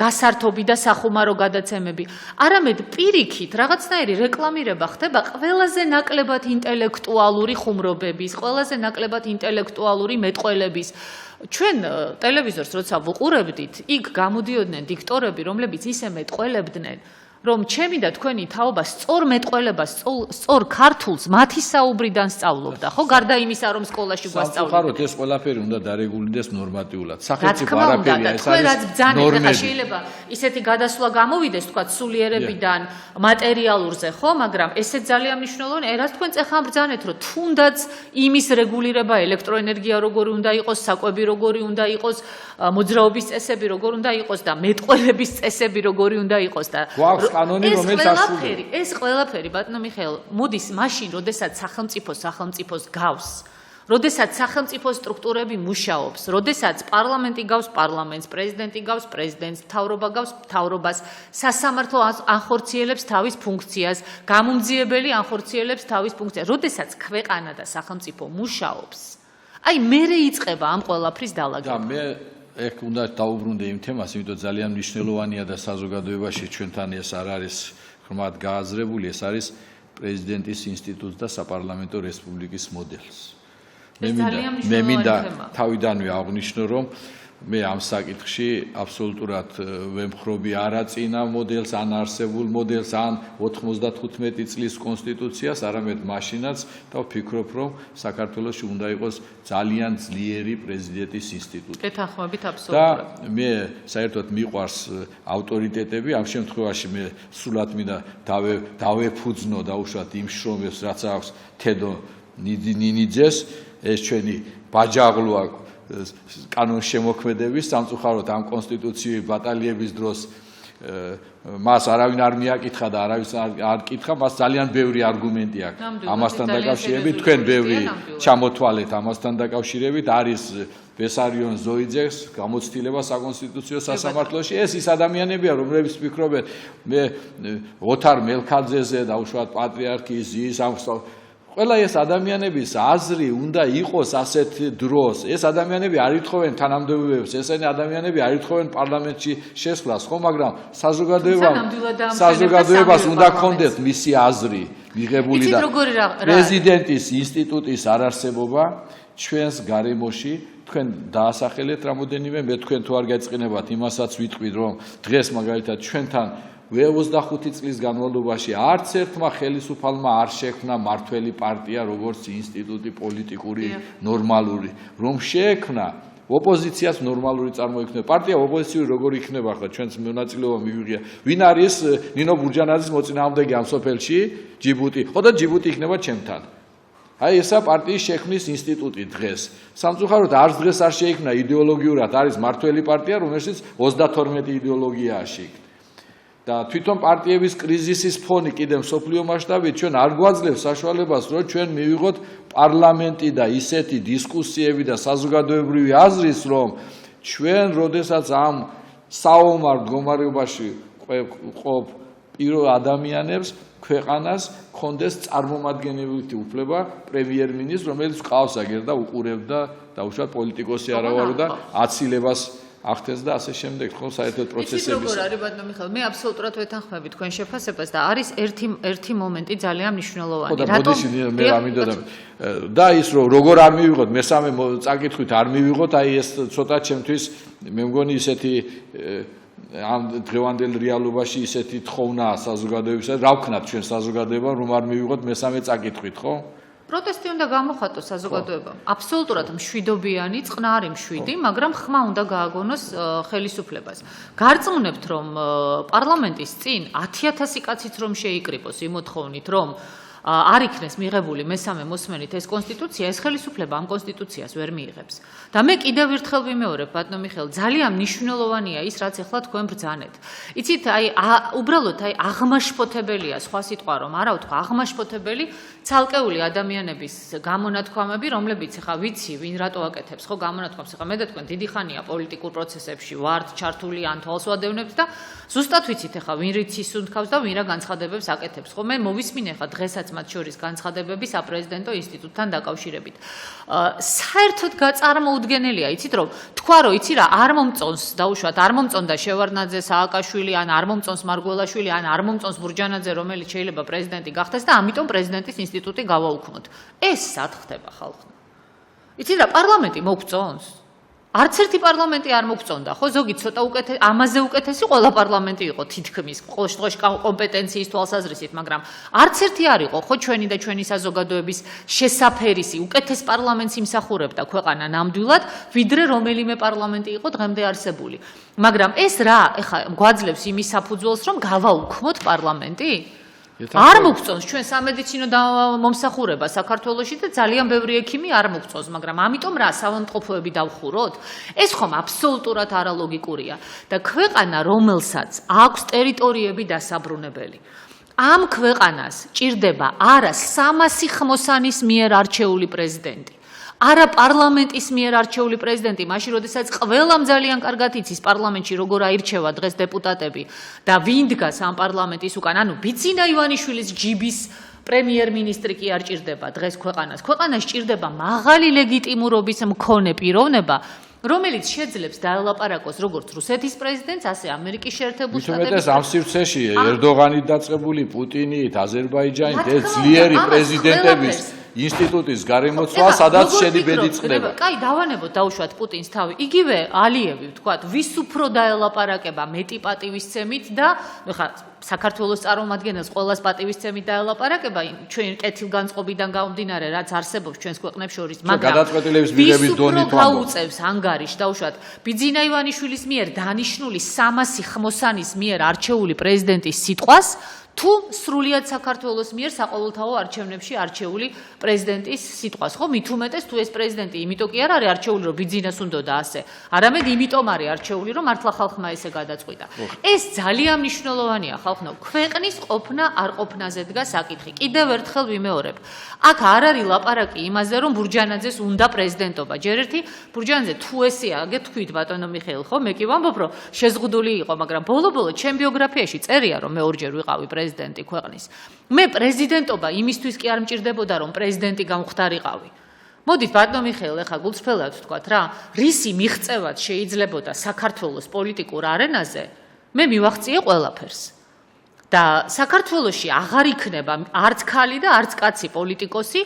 გასართობი და სახუმარო გადაცემები. არამედ პირიქით რაღაცნაირი რეკლამირება ხდება ყველაზე ნაკლებად ინტელექტუალური ხუმრობების, ყველაზე ნაკლებად ინტელექტუალური მეტყველების. ჩვენ ტელევიზორს როცა ვუყურებდით, იქ გამოდიოდნენ დიქტორები, რომლებიც ისე მეტყველებდნენ, რომ ჩემი და თქვენი თაობა სწორ მეტყველებას, სწორ ქართულს მათი საუბრიდან სწავლობდა, ხო? გარდა იმისა, რომ სკოლაში გვასწავლდნენ. სამწუხაროდ ეს ყველაფერი უნდა დარეგულირდეს ნორმატიულად. რა თქმა უნდა, და თქვენ რაც ბძანეთ, ახლა შეიძლება ისეთი გადასვლა გამოვიდეს, თქვათ, სულიერებიდან მატერიალურზე, ხო? მაგრამ ესეც ძალიან მნიშვნელოვანია. რაც თქვენ წეხან ბძანეთ, რომ თუნდაც იმის რეგულირება, ელექტროენერგია როგორი უნდა იყოს, საკვები როგორი უნდა იყოს, მოძრაობის წესები როგორი უნდა იყოს და მეტყველების წესები როგორი უნდა იყოს და კანონი რომელიც ასრულდება. ეს ყველაფერი ბატონო მიხეილ მოდის მაშინ, როდესაც სახელმწიფოს გავს, როდესაც სახელმწიფო სტრუქტურები მუშაობს, როდესაც პარლამენტი გავს პარლამენტს, პრეზიდენტი გავს პრეზიდენტს, მთავრობა გავს მთავრობას, სასამართლო ანხორციელებს თავის ფუნქციას, გამომძიებელი ანხორციელებს თავის ფუნქციას, როდესაც ქვეყანა და სახელმწიფო მუშაობს, აი მერე იწყება ამ ყველაფრის დალაგება. და მე ეგ უნდა დაუბრუნდე იმ თემას, იმიტომ ძალიან მნიშვნელოვანია და საზოგადოებაში ჩვენთან ეს არ არის ხმად გააზრებული, ეს არის პრეზიდენტის ინსტიტუტს და საპარლამენტო რესპუბლიკის მოდელს. მე მინდა თავიდანვე აღვნიშნო, რომ მე ამ საკითხში აბსოლუტურად ვემხრობი არა წინა მოდელს, ან არსებულ მოდელს, ან 95 წლის კონსტიტუციას, არამედ მაშინაც და ვფიქრობ, რომ საქართველოში უნდა იყოს ძალიან ძლიერი პრეზიდენტის ინსტიტუტი. გეთანხმებით და აბსოლუტურად. მე საერთოდ მიყვარს ავტორიტეტები, ამ შემთხვევაში მე სულად მინდა დავეფუძნო დაუშვათ იმ შრომებს, რაც აქვს თედო ნინიძეს, ეს ჩვენი ბაჯაღლოა კანონშემოქმედების, სამწუხაროდ ამ კონსტიტუციური ბატალიების დროს მას არავინ არ მიაკითხა და არავის არ კითხა, მას ძალიან ბევრი არგუმენტი აქვს. ამასთან დაკავშირებით თქვენ ბევრი ჩამოთვალეთ ამასთან დაკავშირებით, არის ბესარიონ ზოიძეს გამოცდილება საკონსტიტუციო სასამართლოში. ეს ის ადამიანებია, რომლებიც ფიქრობენ, მე ოთარ მელქაძეზე და უშუალოდ პატრიარქი ზის ყველა ეს ადამიანების აზრი უნდა იყოს ასეთ დროს. ეს ადამიანები არ ითხოვენ თანამდებობებს, ესენი ადამიანები არ ითხოვენ პარლამენტში შესვლას, ხო, მაგრამ საზოგადოებას უნდა ქონდეს მისი აზრი მიღებული და პრეზიდენტის ინსტიტუტის არარსებობა ჩვენს გარემოში თქვენ დაასახელეთ რამოდენიმე, მე თქვენ თუ არ გაეწყინებათ, იმასაც ვიტყვით, რომ დღეს მაგალითად ჩვენთან 25 წლის განმავლობაში არც ერთმა ხელისუფალმა არ შექმნა მართველი პარტია როგორც ინსტიტუტი პოლიტიკური ნორმალური, რომ შეექმნა ოპოზიციას ნორმალური წარმოიქმნება. პარტია ოპოზიციური როგორ იქნება ახლა ჩვენს მონაწილეობა მივიღია. ვინ არის ნინო ბურჯანაძის მოწინააღმდეგე ამ სოფელში? ჯიბუტი. ხო და ჯიბუტი იქნება ჩემთან. აი ესა პარტიის შექმნის ინსტიტუტი დღეს. სამწუხაროდ არც დღეს არ შეიქმნა იდეოლოგიურად, არის მართველი პარტია, რომელშიც 32 იდეოლოგიაა შეიქმნა. და თვითონ პარტიების კრიზისის ფონი კიდევ მსოფლიო მასშტაბით ჩვენ არ გვაძლევს საშუალებას, რომ ჩვენ მივიღოთ პარლამენტი და ისეთი დისკუსიები და საზოგადოებრივი აზრის, რომ ჩვენ როდესაც ამ საომარ მდგომარეობაში ყოფ პირველ ადამიანებს ქვეყანას ქონდეს წარმომადგენლობითი უფლება პრემიერ-მინისტრს, რომელიც ყავს აგერ და უყურებდა და უშუალოდ პოლიტიკოსი არა ვარო და აცილებას ახდენს და ასე შემდეგ, ხო, საერთოდ პროცესების. როგორ არის ბატონო მიხეილ, მე აბსოლუტურად ვეთანხმები თქვენ შეფასებას და არის ერთი მომენტი ძალიან მნიშვნელოვანი. ხო და მოდიში მე რა მინდა და ის როგორ არ მივიღოთ, მესამე წაკითხვით არ მივიღოთ, აი ეს ცოტა ჩემთვის მე მგონი ისეთი ამ დღევანდელ რეალობაში ისეთი თხოვნა საზოგადოებისა, რა ვქნათ ჩვენ საზოგადოებამ, რომ არ მივიღოთ მესამე წაკითხვით, ხო? პროტესტი უნდა გამოხატოს საზოგადოებამ. აბსოლუტურად მშვიდობიანი, წყნარი მშვიდი, მაგრამ ხმა უნდა გააგონოს ხელისუფლებას. გარწმუნებთ, რომ პარლამენტის წინ 10,000 კაციც რომ შეიკრიბოს იმ მოთხოვნით, რომ არ იქნეს მიღებული მესამე მოსმენით ეს კონსტიტუცია, ეს ხელისუფლება ამ კონსტიტუციას ვერ მიიღებს. და მე კიდევ ერთხელ ვიმეორებ, ბატონო მიხეილ, ძალიან მნიშვნელოვანია ის, რაც ახლა თქვენ ბრძანეთ. იცით, უბრალოდ აღმაშფოთებელია სხვა სიტყვა რომ არა ვთქვა, აღმაშფოთებელი ცალკეული ადამიანების გამონათქვამები, რომლებიც ახლა ვიცი, ვინ რატო აკეთებს, ხო, გამონათქვამს. ახლა მე და თქვენ დიდი ხანია პოლიტიკურ პროცესებში ვართ ჩართული ან თვალს ვადევნებთ და ზუსტად ვიცით ახლა ვინ რიცის უნთქავს და ვინ რა განცხადებებს აკეთებს, ხო? მე მოვისმინე ახლა დღესაც მათ შორის განცხადებები საპრეზიდენტო ინსტიტუტთან დაკავშირებით. საერთოდ გაწარმოუდგენელია, იცით რომ თქვა რომ იცი რა არ მომწონს დაუშვათ, არ მომწონდა შევარდნაძე, სააკაშვილი, ან არ მომწონს მარგველაშვილი, ან არ მომწონს ბურჯანაძე, რომელიც შეიძლება პრეზიდენტი გახდეს და ამიტომ პრეზიდენტის ინსტიტუტი გავაუქმოთ. ეს სად ხდება ხალხო? იცით რა პარლამენტი მოგწონს? არც ერთი პარლამენტი არ მოგწონდა, ხო, ზოგი ცოტა ამაზე უკეთესი ყველა პარლამენტი იყო თითქმის ყოველ შემთხვევაში კომპეტენციის თვალსაზრისით, მაგრამ არც ერთი არ იყო, ხო, ჩვენი და ჩვენი საზოგადოების შესაფერისი უკეთეს პარლამენტს იმსახურებდა ქვეყანა ნამდვილად, ვიდრე რომელიმე პარლამენტი იყო დღემდე არსებული. მაგრამ ეს რა, ეხა გვაძლევს იმის საფუძველს, რომ გავაუქმოთ პარლამენტი? არ მოგწონს ჩვენ სამედიცინო მომსახურება საქართველოში და ძალიან ბევრი ექიმი არ მოგწონს, მაგრამ ამიტომ რა საავადმყოფოები დავხუროთ? ეს ხომ აბსოლუტურად არალოგიკურია და ქვეყანა, რომელსაც აქვს ტერიტორიები დასაბრუნებელი, ამ ქვეყანას ჭირდება არა 300 ხმოსანის მიერ არჩეული პრეზიდენტი, არა პარლამენტის მიერ არჩეული პრეზიდენტი, მაშინ როდესაც ყველამ ძალიან კარგად იცის პარლამენტში როგორ აირჩევა დღეს დეპუტატები და ვინ დგას ამ პარლამენტის უკან, ანუ ბიძინა ივანიშვილის ჯიბის პრემიერ-მინისტრი კი არ ჭირდება დღეს ქვეყანას. ქვეყანას ჭირდება მაღალი ლეგიტიმურობის მქონე პიროვნება, რომელიც შეძლებს დაელაპარაკოს როგორც რუსეთის პრეზიდენტს, ასე ამერიკის შეერთებულ შტატების. მithumetes am sirtseshi Erdoğanit დაწყებული პუტინით, აზერბაიჯანით ეს ძლიერი პრეზიდენტების ინსტიტუტის გარემოცვა, სადაც შედიბედი წყდება. კაი, დავანებოთ დაუშვათ პუტინს თავი. იგივე ალიევი, ვთქვათ, ვის უფრო დაელაპარაკება მეტი პატივისცემით და ხა საქართველოს წარმომადგენელს ყოველას პატივისცემით დაელაპარაკება, ჩვენ კეთილგანწყობიდან გამომდინარე, რაც არსებობს ჩვენს ქვეყნებს შორის, მაგრამ გადაწყვეტილების მიღების დონით გაუწევს ანგარიშს, დაუშვათ, ბიძინა ივანიშვილის მიერ დანიშნული 300 ხმოსანის მიერ არჩეული პრეზიდენტის სიტყვას თუ სრულიად საქართველოს მიერ საყოველთაო არჩევნებში არჩეული პრეზიდენტის სიტყვას, ხო? მით უმეტეს თუ ეს პრეზიდენტი იმიტომ კი არ არის არჩეული, რომ ბიძინას უნდოდა ასე. არამედ იმიტომ არის არჩეული, რომ მართლა ხალხმა ესე გადაწყვიტა. ეს ძალიან მნიშვნელოვანია ხალხო. ქვეყნის ყოფნა არ ყოფნაზე დგას საკითხი. კიდევ ერთხელ ვიმეორებ. აქ არ არის ლაპარაკი იმაზე, რომ ბურჯანაძეს უნდა პრეზიდენტობა. ჯერ ერთი ბურჯანაძე თუ ესეა, აგე თქვით ბატონო მიხეილ, ხო? მე კი ვამბობ, რომ შეზღუდული იყო, მაგრამ ბოლო-ბოლო ჩემ ბიოგრაფიაში წერია, რომ მე ორჯერ ვიყავი პრეზიდენტი ქვეყნის. მე პრეზიდენტობა იმისთვის კი არ მჭირდებოდა, რომ პრეზიდენტი გამختارიყავი. მოდით ბატონო მიხეილ, ეხა გულწრფელად ვთქვათ რა, რისი მიღწევაც შეიძლებოდა საქართველოს პოლიტიკურ არენაზე, მე მივახციე ყველაფერს. და საქართველოში აღარ იქნება არც ქალი და არც კაცი პოლიტიკოსი,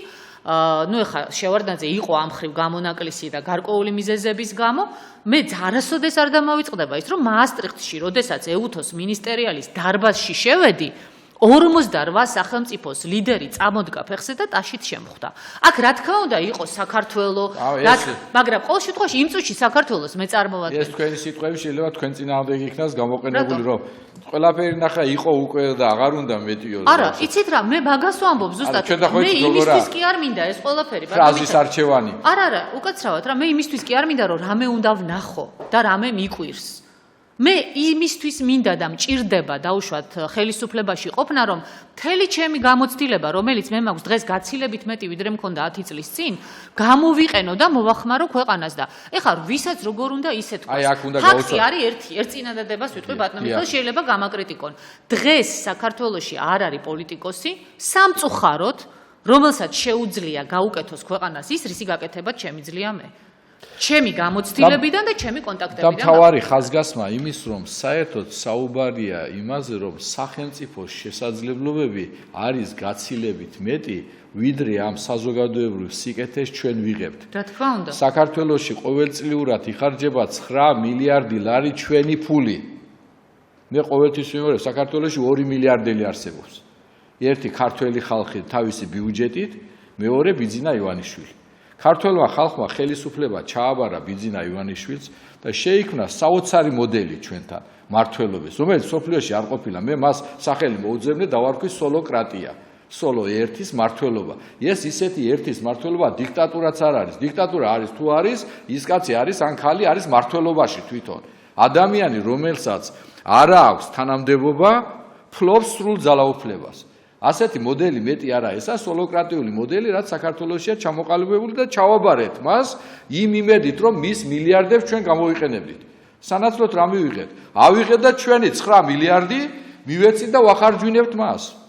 ну ეხა შევარდნაძე იყო ამ ხრივ გამონაკლისი და გარკვეული მიზეზების გამო, მე არასოდეს არ დამავიწყდება ის, რომ მაასტრიხტში, როდესაც ეუთოს მინისტერიალის დარბაზში შევედი, 48 სახელმწიფოს ლიდერი წამოდგა ფეხზე და ტაშით შემხვდა. აქ რა თქმა უნდა იყო საქართველო, მაგრამ ყოველ შემთხვევაში იმ წუთში საქართველოს მე წარმოვადგენ. ეს თქვენი სიტყვები შეიძლება თქვენ წინააღმდეგ იქნას გამოყენებული, რომ ყველაფერი ნახა იყო უკვე და აღარ უნდა მეტიოს. არა, იცით რა, მე მაგას ვამბობ ზუსტად. მე იმისთვის კი არ მინდა ეს ყველაფერი, ფრაზის არჩევანი. არა, უკაცრავად რა, მე იმისთვის კი არ მინდა, რომ რამე უნდა ვნახო და რამე მიყვირს. მე იმისთვის მინდა და მჭირდება დაუშვათ ხელისუფლებაში ყოფნა, რომ მთელი ჩემი გამოცდილება, რომელიც მე მაქვს დღეს გაცილებით მეტი ვიდრე მქონდა 10 წლის წინ, გამოვიყენო და მოვახმარო ქვეყანას და ეხლა ვისაც როგორ უნდა ისე თქვა. აი აქ უნდა ფაქტი არის ერთ წინადადებას ვიტყვი ბატონო მიხეილ, შეიძლება გამაკრიტიკონ. დღეს საქართველოში არ არის პოლიტიკოსი სამწუხაროდ, რომელსაც შეუძლია გაუკეთოს ქვეყანას ის, რისი გაკეთება შემიძლია მე. ჩემი გამოცდილებიდან და ჩემი კონტაქტებიდან. და მთავარი ხაზგასმა იმის, რომ საერთოდ საუბარია იმაზე, რომ სახელმწიფოს შესაძლებლობები არის გაცილებით მეტი, ვიდრე ამ საზოგადოებრივ სიკეთეს ჩვენ ვიღებთ. რა თქმა უნდა. საქართველოში ყოველწლიურად იხარჯება 9 მილიარდი ლარი ჩვენი ფული. მე ყოველთვის ვიმეორებ, საქართველოში 2 მილიარდელი არსებობს. ერთი ქართველი ხალხი თავისი ბიუჯეტით, მეორე ბიძინა ივანიშვილი. ქართველმა ხალხმა ხელისუფლება ჩააბარა ბიძინა ივანიშვილს და შეიქმნა საოცარი მოდელი ჩვენთან მართლობის, რომელიც სოფლიოში არ ყოფილა. მე მას სახელი მოუძებნე და ვარქვი სოლოკრატია. სოლო ერთის მართლობა. ეს ისეთი ერთის მართლობა დიქტატურაც არ არის. დიქტატურა არის თუ არის, ის კაცი არის ან ხალი არის მართლობაში თვითონ. ადამიანი, რომელსაც არ აქვს თანამდებობა, ფლობს სრულ ძალაუფლებას. ასეთი მოდელი მეტი არა ესა სოლოკრატიული მოდელი, რაც საქართველოსია ჩამოყალიბებული და ჩავაბარეთ მას იმ იმედით, რომ მის მილიარდებს ჩვენ გამოვიყენებდით. სანაცვლოდ რა მივიღეთ? ავიღეთ და ჩვენი 9 მილიარდი მივეცით და ვახარჯვინებთ მას.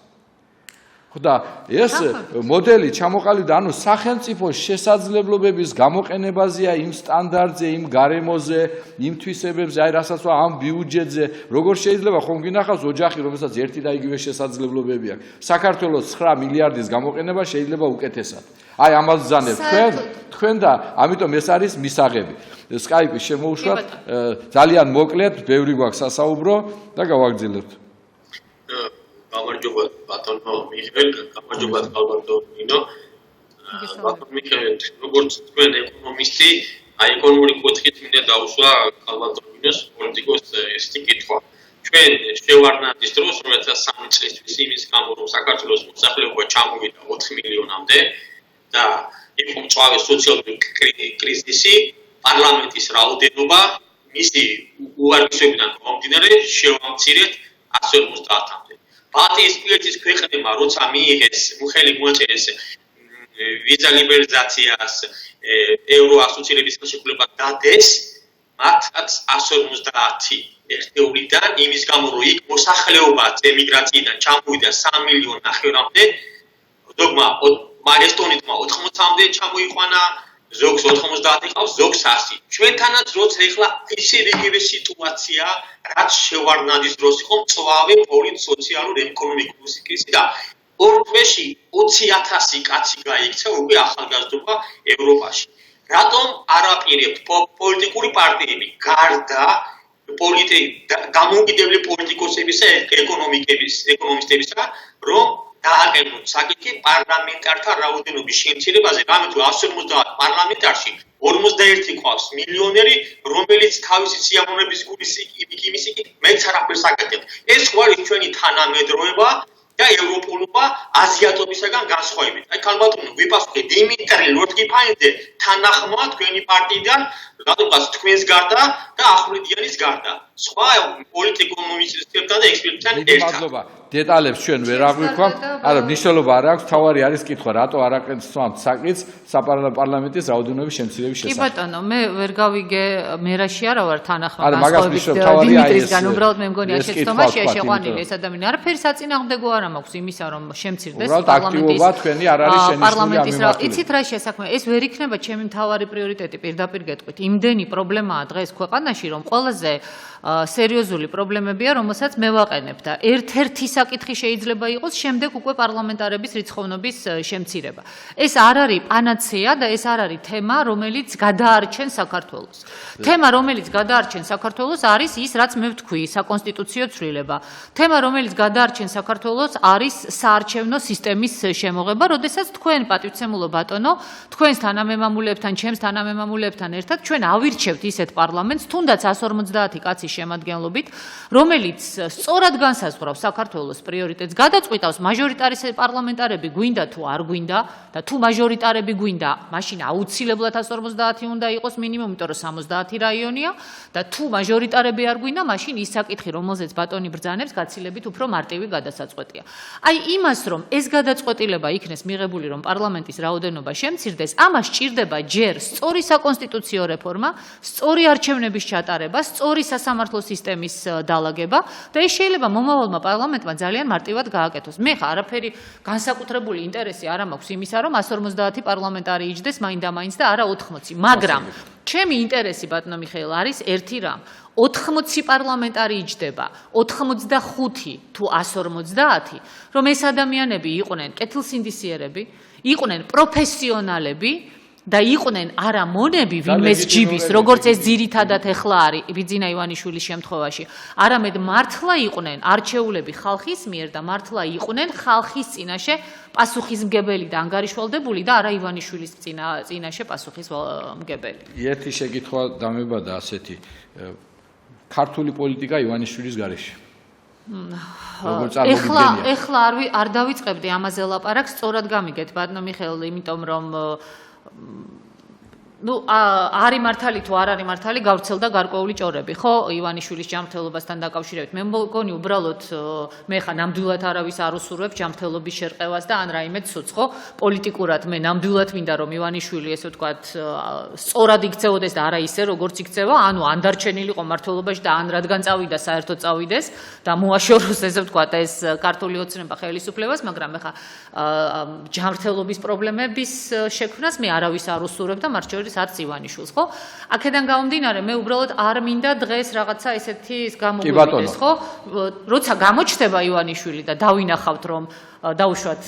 ხოდა ეს მოდელი ჩამოყალიბდა, ანუ სახელმწიფოს შესაძლებლობების გამოყენებაზეა, იმ სტანდარტზე, იმ გარემოზე, იმ თვისებებზე, აი რასაც ამ ბიუჯეტზე, როგორ შეიძლება ხომ გინახავს ოჯახი, რომელსაც ერთი და იგივე შესაძლებლობები აქვს. საქართველოს 9 მილიარდის გამოყენება შეიძლება უკეთესად. აი ამას ვზანებ თქვენ და ამიტომ ეს არის მისაღები. Skype-ი შემოუშვათ, ძალიან მოკლედ, ბევრი გვაქვს სასაუბრო და გავაგრძელებთ. გამარჯობა ბატონო მიხეილ, გამარჯობა ალბათო ნინო. ბატონო მიხეილ, როგორც თქვენ ეკონომისტი, აი ეკონომიკური კუთხით მინდა დავუსვა ალბათო ნინოს პოლიტიკოს ესეთი კითხვა. ჩვენ შევარდნაძის დროს 2003 წლისთვის იმის გამო, რომ საქართველოს მოსახლეობა ჩამოვიდა 4 მილიონამდე და იყო მწვავე სოციალური კრიზისი, პარლამენტის რაოდენობა მისი უარგისობიდან გამომდინარე შევამცირეთ 150-მდე. ბალტიის სპირტის ქვეყნებმა როცა მიიღეს, ხელი მოეწერეს ვიზა ლიბერალიზაციას ევრო ასოცირების ხელშეკრულება დადეს მათაც 150 ერთეულიდან იმის გამო რომ იქ მოსახლეობაც ემიგრაციიდან ჩამოვიდა 3 მილიონ ნახევრამდე ზოგმა ესტონეთმა 80-მდე ჩამოიყვანა ზოგს 90 იყავს ზოგს 100 ჩვენთანაც როცა ეხლა ისე რიგივე სიტუაცია რაც შევარდნადის დროს იყო მწვავე პოლიტ-სოციალურ ეკონომიკური კრიზისი და ორ თვეში 20,000 კაცი გაიქცა უკვე ახალგაზრდობა ევროპაში რატომ არ აპირებთ პოლიტიკური პარტიები გარდა დამოუკიდებელი პოლიტიკოსებისა ეკონომისტებისა რომ დააყენოთ საკითხი პარლამენტართა რაოდენობის შემცირებაზე, რამე თუ 150 პარლამენტარში 41 ყავს მილიონერი, რომელიც თავისი სიამოვნების გულის იმის მეც არაფერს აკეთებ. ეს ხوارი ჩვენი თანამედროვეობა და ევროპულობა აზიატობისაგან განსხვავებით. აი ქალბატონო, ვიპასუხეთ დიმიტრი ლორთქიფაინძე თანახმა თქვენი პარტიიდან, რადგან თქვენს გარდა და ახვლედიანის გარდა. სხვა პოლიტიკომუნისტებთან და ექსპერტებთან ერთად. მადლობა. დეტალებს ჩვენ ვერ აღვიქვამთ. არა, მნიშვნელობა არ აქვს, თავარი არის კითხვა, რატო არ აკეთებთ საკითხს საპარლამენტის რაოდენობის შემცირების შესახებ. კი ბატონო, მე ვერ გავიგე, მე რაში არა ვარ თანახმა არა, მაგას განსხვავებით ნიშნავს თავარი აი ეს. დიმიტრისგან, უბრალოდ მე მგონია ეს შეცდომაშია კითხვა შეყვანილი ვთქვათ, ეს ადამიანი. არაფერი საწინააღმდეგო არ მაქვს იმისა, რომ შემცირდეს უბრალოდ აქტივობა თქვენი არ არის შენიშნული პარლამენტის ამემართულებით. იცით რა შესაქმე? ეს ვერ იქნება ჩემი მთავარი პრიორიტეტი პირდაპირ გეტყვით. იმდენი პრობლემაა დღეს ქვეყანაში, რომ ყველაზე სერიოზული პრობლემებია, რომელსაც მე ვაყენებ და ერთ-ერთი საკითხი შეიძლება იყოს შემდეგ უკვე პარლამენტარების რიცხოვნობის შემცირება. ეს არ არის პანაცეა და ეს არ არის თემა, რომელიც გადაარჩენს საქართველოს. თემა, რომელიც გადაარჩენს საქართველოს არის ის, რაც მე ვთქვი, საკონსტიტუციო ცვლილება. თემა, რომელიც გადაარჩენს საქართველოს არის საარჩევნო სისტემის შემოღება, როდესაც თქვენ პატივცემულო ბატონო, თქვენს თანამემამულეებთან, ჩემს თანამემამულეებთან ერთად ჩვენ ავირჩევთ ისეთ პარლამენტს, თუნდაც 150 კაცის შემადგენლობით, რომელიც სწორად განსაზღვრავს საქართველოს პრიორიტეტს, გადაწყვიტავს მაჟორიტარი პარლამენტარები გვინდა თუ არ გვინდა და თუ მაჟორიტარები გვინდა, მაშინ აუცილებლად 150 უნდა იყოს მინიმუმ, იმიტომ რომ 70 რაიონია და თუ მაჟორიტარები არ გვინდა, მაშინ ის საკითხი, რომელზეც ბატონი ბრძანებს, გაცილებით უფრო მარტივი გადასაწყვეტია. აი იმას, რომ ეს გადაწყვეტილება იქნეს მიღებული, რომ პარლამენტის რაოდენობა შემცირდეს, ამას სჭირდება ჯერ სწორი საკონსტიტუციო რეფორმა, სწორი არჩევნების ჩატარება, სწორი სასამართლო სისტემის დალაგება და ეს შეიძლება მომავალმა პარლამენტმა ძალიან მარტივად გააკეთოს. მე ხა არაფერი განსაკუთრებული ინტერესი არ მაქვს იმისა, რომ 150 პარლამენტარი იჯდეს მაინდა-მაინც და არა 80, მაგრამ ჩემი ინტერესი ბატონო მიხეილ არის ერთი რამ. 80 პარლამენტარი იჯდება, 85 თუ 150, რომ ეს ადამიანები იყვნენ კეთილსინდისიერები, იყვნენ პროფესიონალები და იყვნენ არა მონები ვინმეს ჯიბის, როგორც ეს ძირითადად ეხლა არის ბიძინა ივანიშვილის შემთხვევაში, არამედ მართლა იყვნენ არჩეულები ხალხის მიერ და მართლა იყვნენ ხალხის წინაშე პასუხისმგებელი და ანგარიშვალდებული და არა ივანიშვილის წინაშე პასუხისმგებელი. ერთი შეკითხვა დამებადა ასეთი. ქართული პოლიტიკა ივანიშვილის გარეშე. ეხლა არ დავიწყებდი ამაზე ლაპარაკს, სწორად გამიგეთ ბატონო მიხეილ, იმიტომ რომ არის მართალი თუ არ არის მართალი, გავრცელდა გარკვეული ჭორები, ხო, ივანიშვილის ჯანმრთელობასთან დაკავშირებით. მე მგონი უბრალოდ მე ხა ნამდვილად არავის არ უსურვებ ჯანმრთელობის შერყევას და ან რაიმე ცუცს, ხო? პოლიტიკურად მე ნამდვილად მინდა რომ ივანიშვილი ესე ვთქვათ სწორად იქცეოდეს და არა ისე როგორც იქცევა, ანუ ან დარჩენილიყო მმართველობაში და ან რადგან წავიდა საერთოდ წავიდეს და მოაშოროს ესე ვთქვათ ეს ქართული ოცნება ხელისუფლებას, მაგრამ მე ხა ჯანმრთელობის პრობლემების შექმნას მე არავის არ უსურვებ და მათ შორის არც ივანიშვილს, ხო? აქედან გამომდინარე, მე უბრალოდ არ მინდა დღეს რაღაცა ესეთი გამოგვივიდეს, ხო? როცა გამოჩნდება ივანიშვილი და დავინახავთ, რომ დაუშვათ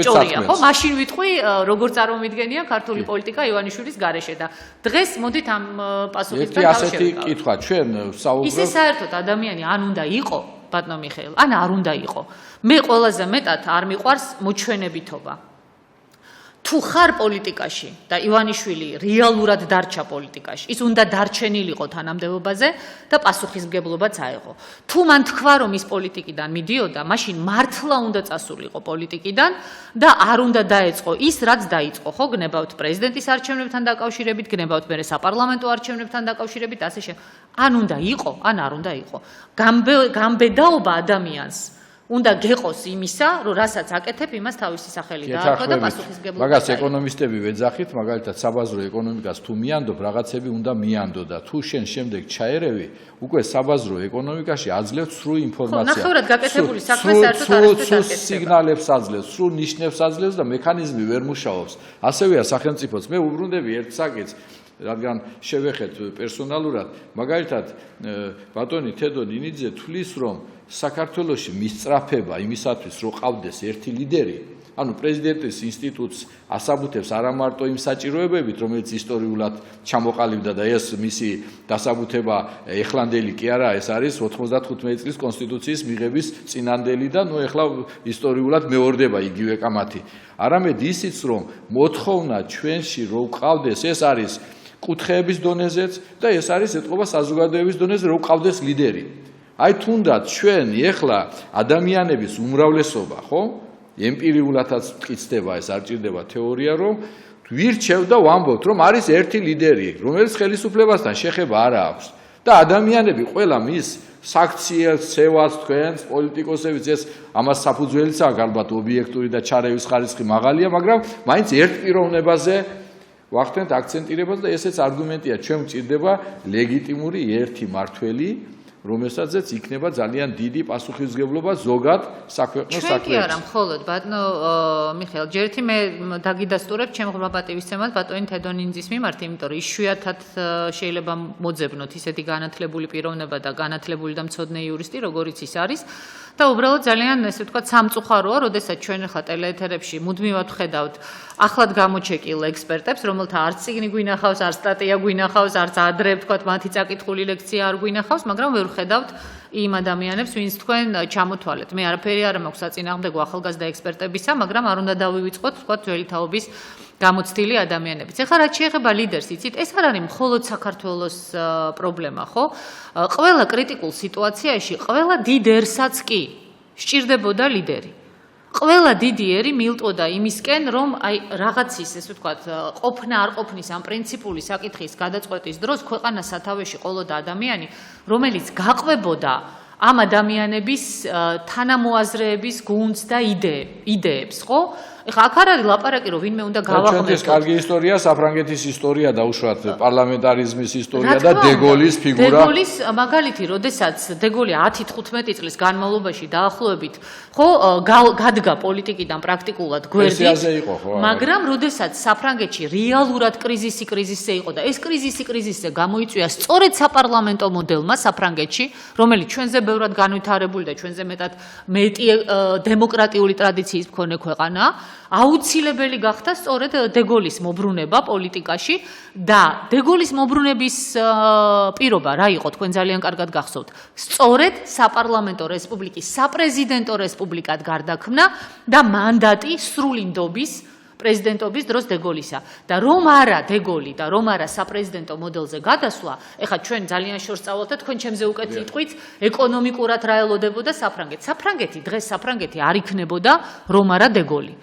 ჭორია, ხო? მაშინ ვიტყვი, როგორ წარმომიდგენია ქართული პოლიტიკა ივანიშვილის გარეშე და დღეს მოდით ამ პასუხისგან დავშევიდეთ. ასეთი კითხვა, ჩვენ საუბრობთ. ისე საერთოდ ადამიანი ან უნდა იყო, ბატონო მიხეილ, ან არ უნდა იყო. მე ყველაზე მეტად არ მიყვარს მოჩვენებითობა. თუ ხარ პოლიტიკაში და ივანიშვილი რეალურად დარჩა პოლიტიკაში, ის უნდა დარჩენილიყო თანამდებობაზე და პასუხისმგებლობაც აეღო. თუ მან თქვა, რომ ის პოლიტიკიდან მიდიოდა, მაშინ მართლა უნდა წასულიყო პოლიტიკიდან და არ უნდა დაეწყო ის, რაც დაიწყო, ხო, გნებავთ პრეზიდენტის არჩევნებთან დაკავშირებით, გნებავთ მერე საპარლამენტო არჩევნებთან დაკავშირებით, ასე ან უნდა იყო, ან არ უნდა იყო. გამბედაობა ადამიანს უნდა გეყოს იმისა, რომ რასაც აკეთებ, იმას თავისი სახელი დაარქვე და პასუხისმგებლობა. მაგას ეკონომისტები ვეძახით, მაგალითად საბაზრო ეკონომიკას თუ მიანდობ, რაღაცები უნდა მიანდო და თუ შენ შემდეგ ჩაერევი, უკვე საბაზრო ეკონომიკაში აძლევთ სრულ ინფორმაციას. ნახევრად გაკეთებული საქმე საერთოდ არასდროს არ აკეთდება. სიგნალებს აძლევს, სრულ ნიშნებს აძლევს და მექანიზმი ვერ მუშაობს. ასევეა სახელმწიფოც. მე უბრუნდები ერთ საკითხს, რადგან შევეხეთ პერსონალურად, მაგალითად ბატონი თედო ნინიძე თვლის, რომ საქართველოში მისწრაფება იმისათვის, რომ ყავდეს ერთი ლიდერი, ანუ პრეზიდენტის ინსტიტუტს ასაბუთებს არა მარტო იმ საჭიროებებით, რომელიც ისტორიულად ჩამოყალიბდა და ეს მისი დასაბუთება ეხლანდელი კი არა, ეს არის 95 წლის კონსტიტუციის მიღების წინანდელი და ნუ ეხლა ისტორიულად მეორდება იგივე კამათი. არამედ ისიც, რომ მოთხოვნა ჩვენში რომ ყავდეს, ეს არის კუთხეების დონეზეც და ეს არის ეთყობა საზოგადოების დონეზე, რომ ყავდეს ლიდერი. აი თუნდაც ჩვენ ეხლა ადამიანების უმრავლესობა, ხო? ემპირიულადაც მტკიცდება, ეს არ ჭირდება თეორია, რომ ვირჩევ და ვამბობთ, რომ არის ერთი ლიდერი, რომელიც ხელისუფლებასთან შეხება არ აქვს და ადამიანები ყველა მის საქციელს, ცევას, თქვენს პოლიტიკოსებიც ეს ამას საფუძველიცაა ალბათ ობიექტური და ჩარევის ხარისხი მაღალია, მაგრამ მაინც ერთ პიროვნებაზე ვახდენთ აქცენტირებას და ესეც არგუმენტია, ჩვენ გვჭირდება ლეგიტიმური ერთი მართველი, რომელსაც იქნება ძალიან დიდი პასუხისმგებლობა ზოგად საქვეყნო საქმეებში. ჩვენ კი არა, მხოლოდ ბატონო მიხეილ, ჯერ ერთი მე დაგიდასტურებ ჩემ ღრმა პატივისცემად ბატონი თედო ნინიძის მიმართ, იმიტომ რომ იშვიათად შეიძლება მოძებნოთ ისეთი განათლებული პიროვნება და განათლებული და მცოდნე იურისტი, როგორიც ის არის. და უბრალოდ ძალიან ესე ვთქვათ სამწუხაროა, როდესაც ჩვენ ახლა ტელეეთერებში მუდმივად ხედავთ ახლად გამოჩეკილ ექსპერტებს, რომელთა არც წიგნი გვინახავს, არც სტატია გვინახავს, არც ადრე ვთქვათ მათი წაკითხული ლექცია არ გვინახავს, მაგრამ ვერ ხედავთ იმ ადამიანებს, ვინც თქვენ ჩამოთვალეთ. მე არაფერი არ მაქვს საწინააღმდეგო ახალგაზრდა ექსპერტებისა, მაგრამ არ უნდა დავივიწყოთ ვთქვათ ძველი თაობის გამოცდილი ადამიანებიც. ეხლა რაც შეეხება ლიდერს, იცით, ეს არ არის მხოლოდ საქართველოს პრობლემა, ხო? ყველა კრიტიკულ სიტუაციაში, ყველა დიდ ერსაც კი სჭირდებოდა ლიდერი. ყველა დიდი ერი მილტოდა იმისკენ, რომ აი რაღაცის, ესე ვთქვათ, ყოფნა არ ყოფნის ამ პრინციპული საკითხის გადაწყვეტის დროს ქვეყანას სათავეში ყოლოდა ადამიანი, რომელიც გაყვებოდა ამ ადამიანების თანამოაზრეების გუნდს და იდეებს, ხო? ეხლა აქ არ არის ლაპარაკი, რომ ვინმე უნდა გავაღმერთოთ. ჩვენთვის კარგი ისტორია, საფრანგეთის ისტორია დაუშვათ პარლამენტარიზმის ისტორია და დეგოლის ფიგურა. დეგოლის მაგალითი, როდესაც დეგოლი 10-15 წლის განმავლობაში დაახლოებით, ხო, გადგა პოლიტიკიდან პრაქტიკულად გვერდით, მაგრამ როდესაც საფრანგეთში რეალურად კრიზისზე იყო და ეს კრიზისზე გამოიწვია სწორედ საპარლამენტო მოდელმა საფრანგეთში, რომელიც ჩვენზე ბევრად განვითარებული და ჩვენზე მეტი დემოკრატიული ტრადიციის მქონე ქვეყანაა. აუცილებელი გახდა სწორედ დეგოლის მობრუნება პოლიტიკაში და დეგოლის მობრუნების პირობა რა იყო, თქვენ ძალიან კარგად გახსოვთ. სწორედ საპარლამენტო რესპუბლიკის საპრეზიდენტო რესპუბლიკად გარდაქმნა და მანდატი სრული ნდობის პრეზიდენტობის დროს დეგოლისა და რომ არა დეგოლი და რომ არა საპრეზიდენტო მოდელზე გადასვლა, ეხლა ჩვენ ძალიან შორს წავალთ და თქვენ ჩემზე უკეთ იტყვით, ეკონომიკურად რა ელოდებოდა საფრანგეთი. დღეს საფრანგეთი არ იქნებოდა რომ არა დეგოლი.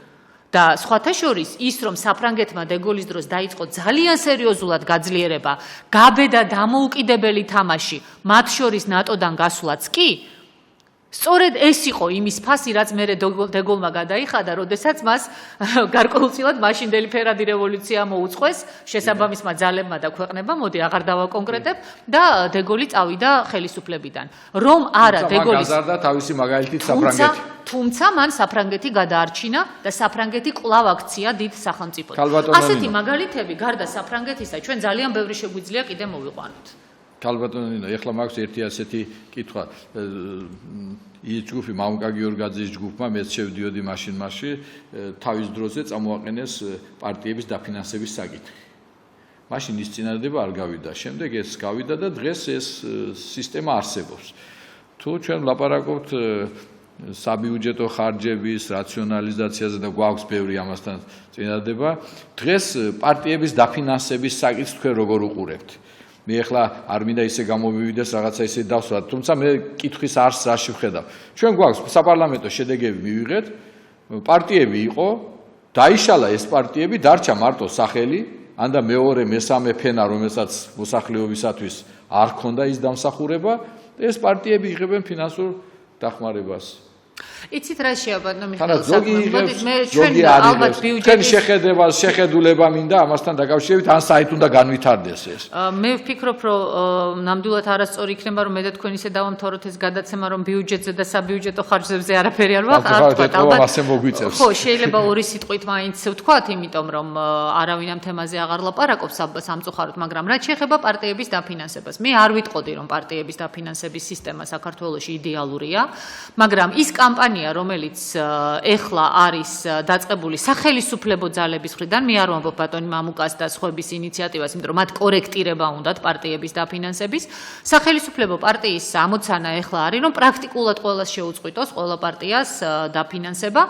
და სხვათა შორის ის, რომ საფრანგეთმა დეგოლის დროს დაიწყო ძალიან სერიოზულად გაძლიერება, გაბედა დამოუკიდებელი თამაში, მათ შორის ნატოდან გასვლაც კი, სწორედ ეს იყო იმის ფასი, რაც მერე დეგოლმა გადაიხადა, როდესაც მას გარკვეულწილად მაშინდელი ფერადი რევოლუცია მოუწყვეს შესაბამისმა ძალებმა და ქვეყნებმა, მოდი აღარ დავაკონკრეტებ, და დეგოლი წავიდა ხელისუფლებიდან. რომ არა დეგოლის გაზარდა თავისი მაგალითით საფრანგეთი. თუმცა მან საფრანგეთი გადაარჩინა და საფრანგეთი კვლავ აქცია დიდ სახელმწიფოდ. ასეთი მაგალითები გარდა საფრანგეთისა ჩვენ ძალიან ბევრი შეგვიძლია კიდე მოვიყვანოთ. ქალბატონო, ეხლა მაქვს ერთი ასეთი კითხვა. ის ჯგუფი მამუკა გიორგაძის ჯგუფმა მეც შევდიოდი მაშინმაში თავის დროზე წამოაყენეს პარტიების დაფინანსების საკითხი. მაშინ ის წინადადება არ გავიდა. შემდეგ ეს გავიდა და დღეს ეს სისტემა არსებობს. თუ ჩვენ ვლაპარაკობთ საბიუჯეტო ხარჯების რაციონალიზაციაზე და გვაქვს ბევრი ამასთან წინადადება, დღეს პარტიების დაფინანსების საკითხს თქვენ როგორ უყურებთ? მე ახლა არ მინდა ისე გამოვივიდეს რაღაცა ისე დავსვათ, თუმცა მე კითხვის არსს რაში ვხედავ. ჩვენ გვაქვს საპარლამენტო შედეგები მივიღეთ, პარტიები იყო, დაიშალა ეს პარტიები, დარჩა მარტო სახელი, ანდა მეორე, მესამე ფენა, რომელსაც მოსახლეობისათვის არ ქონდა ის დამსახურება, ეს პარტიები იღებენ ფინანსურ დახმარებას. იცით რა შეაბატონო თანაც მიხეილ ზოგი მოდით მე იღებს, ჩვენ ზოგი ალბათ არ ბიუჯეტის შეხედულება მინდა ამასთან დაკავშირებით ან საით უნდა განვითარდეს ეს. მე ვფიქრობ, რომ ნამდვილად არასწორი იქნება, რომ მე და თქვენ ისე დავამთავროთ ეს გადაცემა, რომ ბიუჯეტზე და საბიუჯეტო ხარჯებზე არაფერი არ ვახართ. ხო, შეიძლება ორი სიტყვით მაინც ვთქვათ, იმიტომ რომ არავინ ამ თემაზე აღარ ლაპარაკობს სამწუხაროდ, მაგრამ რაც შეეხება პარტიების დაფინანსებას, მე არ ვიტყოდი, რომ პარტიების დაფინანსების სისტემა საქართველოში იდეალურია, მაგრამ ის კამპანია, რომელიც ეხლა არის დაწყებული სახელისუფლებო ძალების მხრიდან, მე არ ვამბობ ბატონი მამუკას და სხვების ინიციატივას, იმიტომ რომ მათ კორექტირება უნდათ პარტიების დაფინანსების. სახელისუფლებო პარტიის ამოცანა ეხლა არის, რომ პრაქტიკულად ყველას შეუწყვიტოს ყველა პარტიას დაფინანსება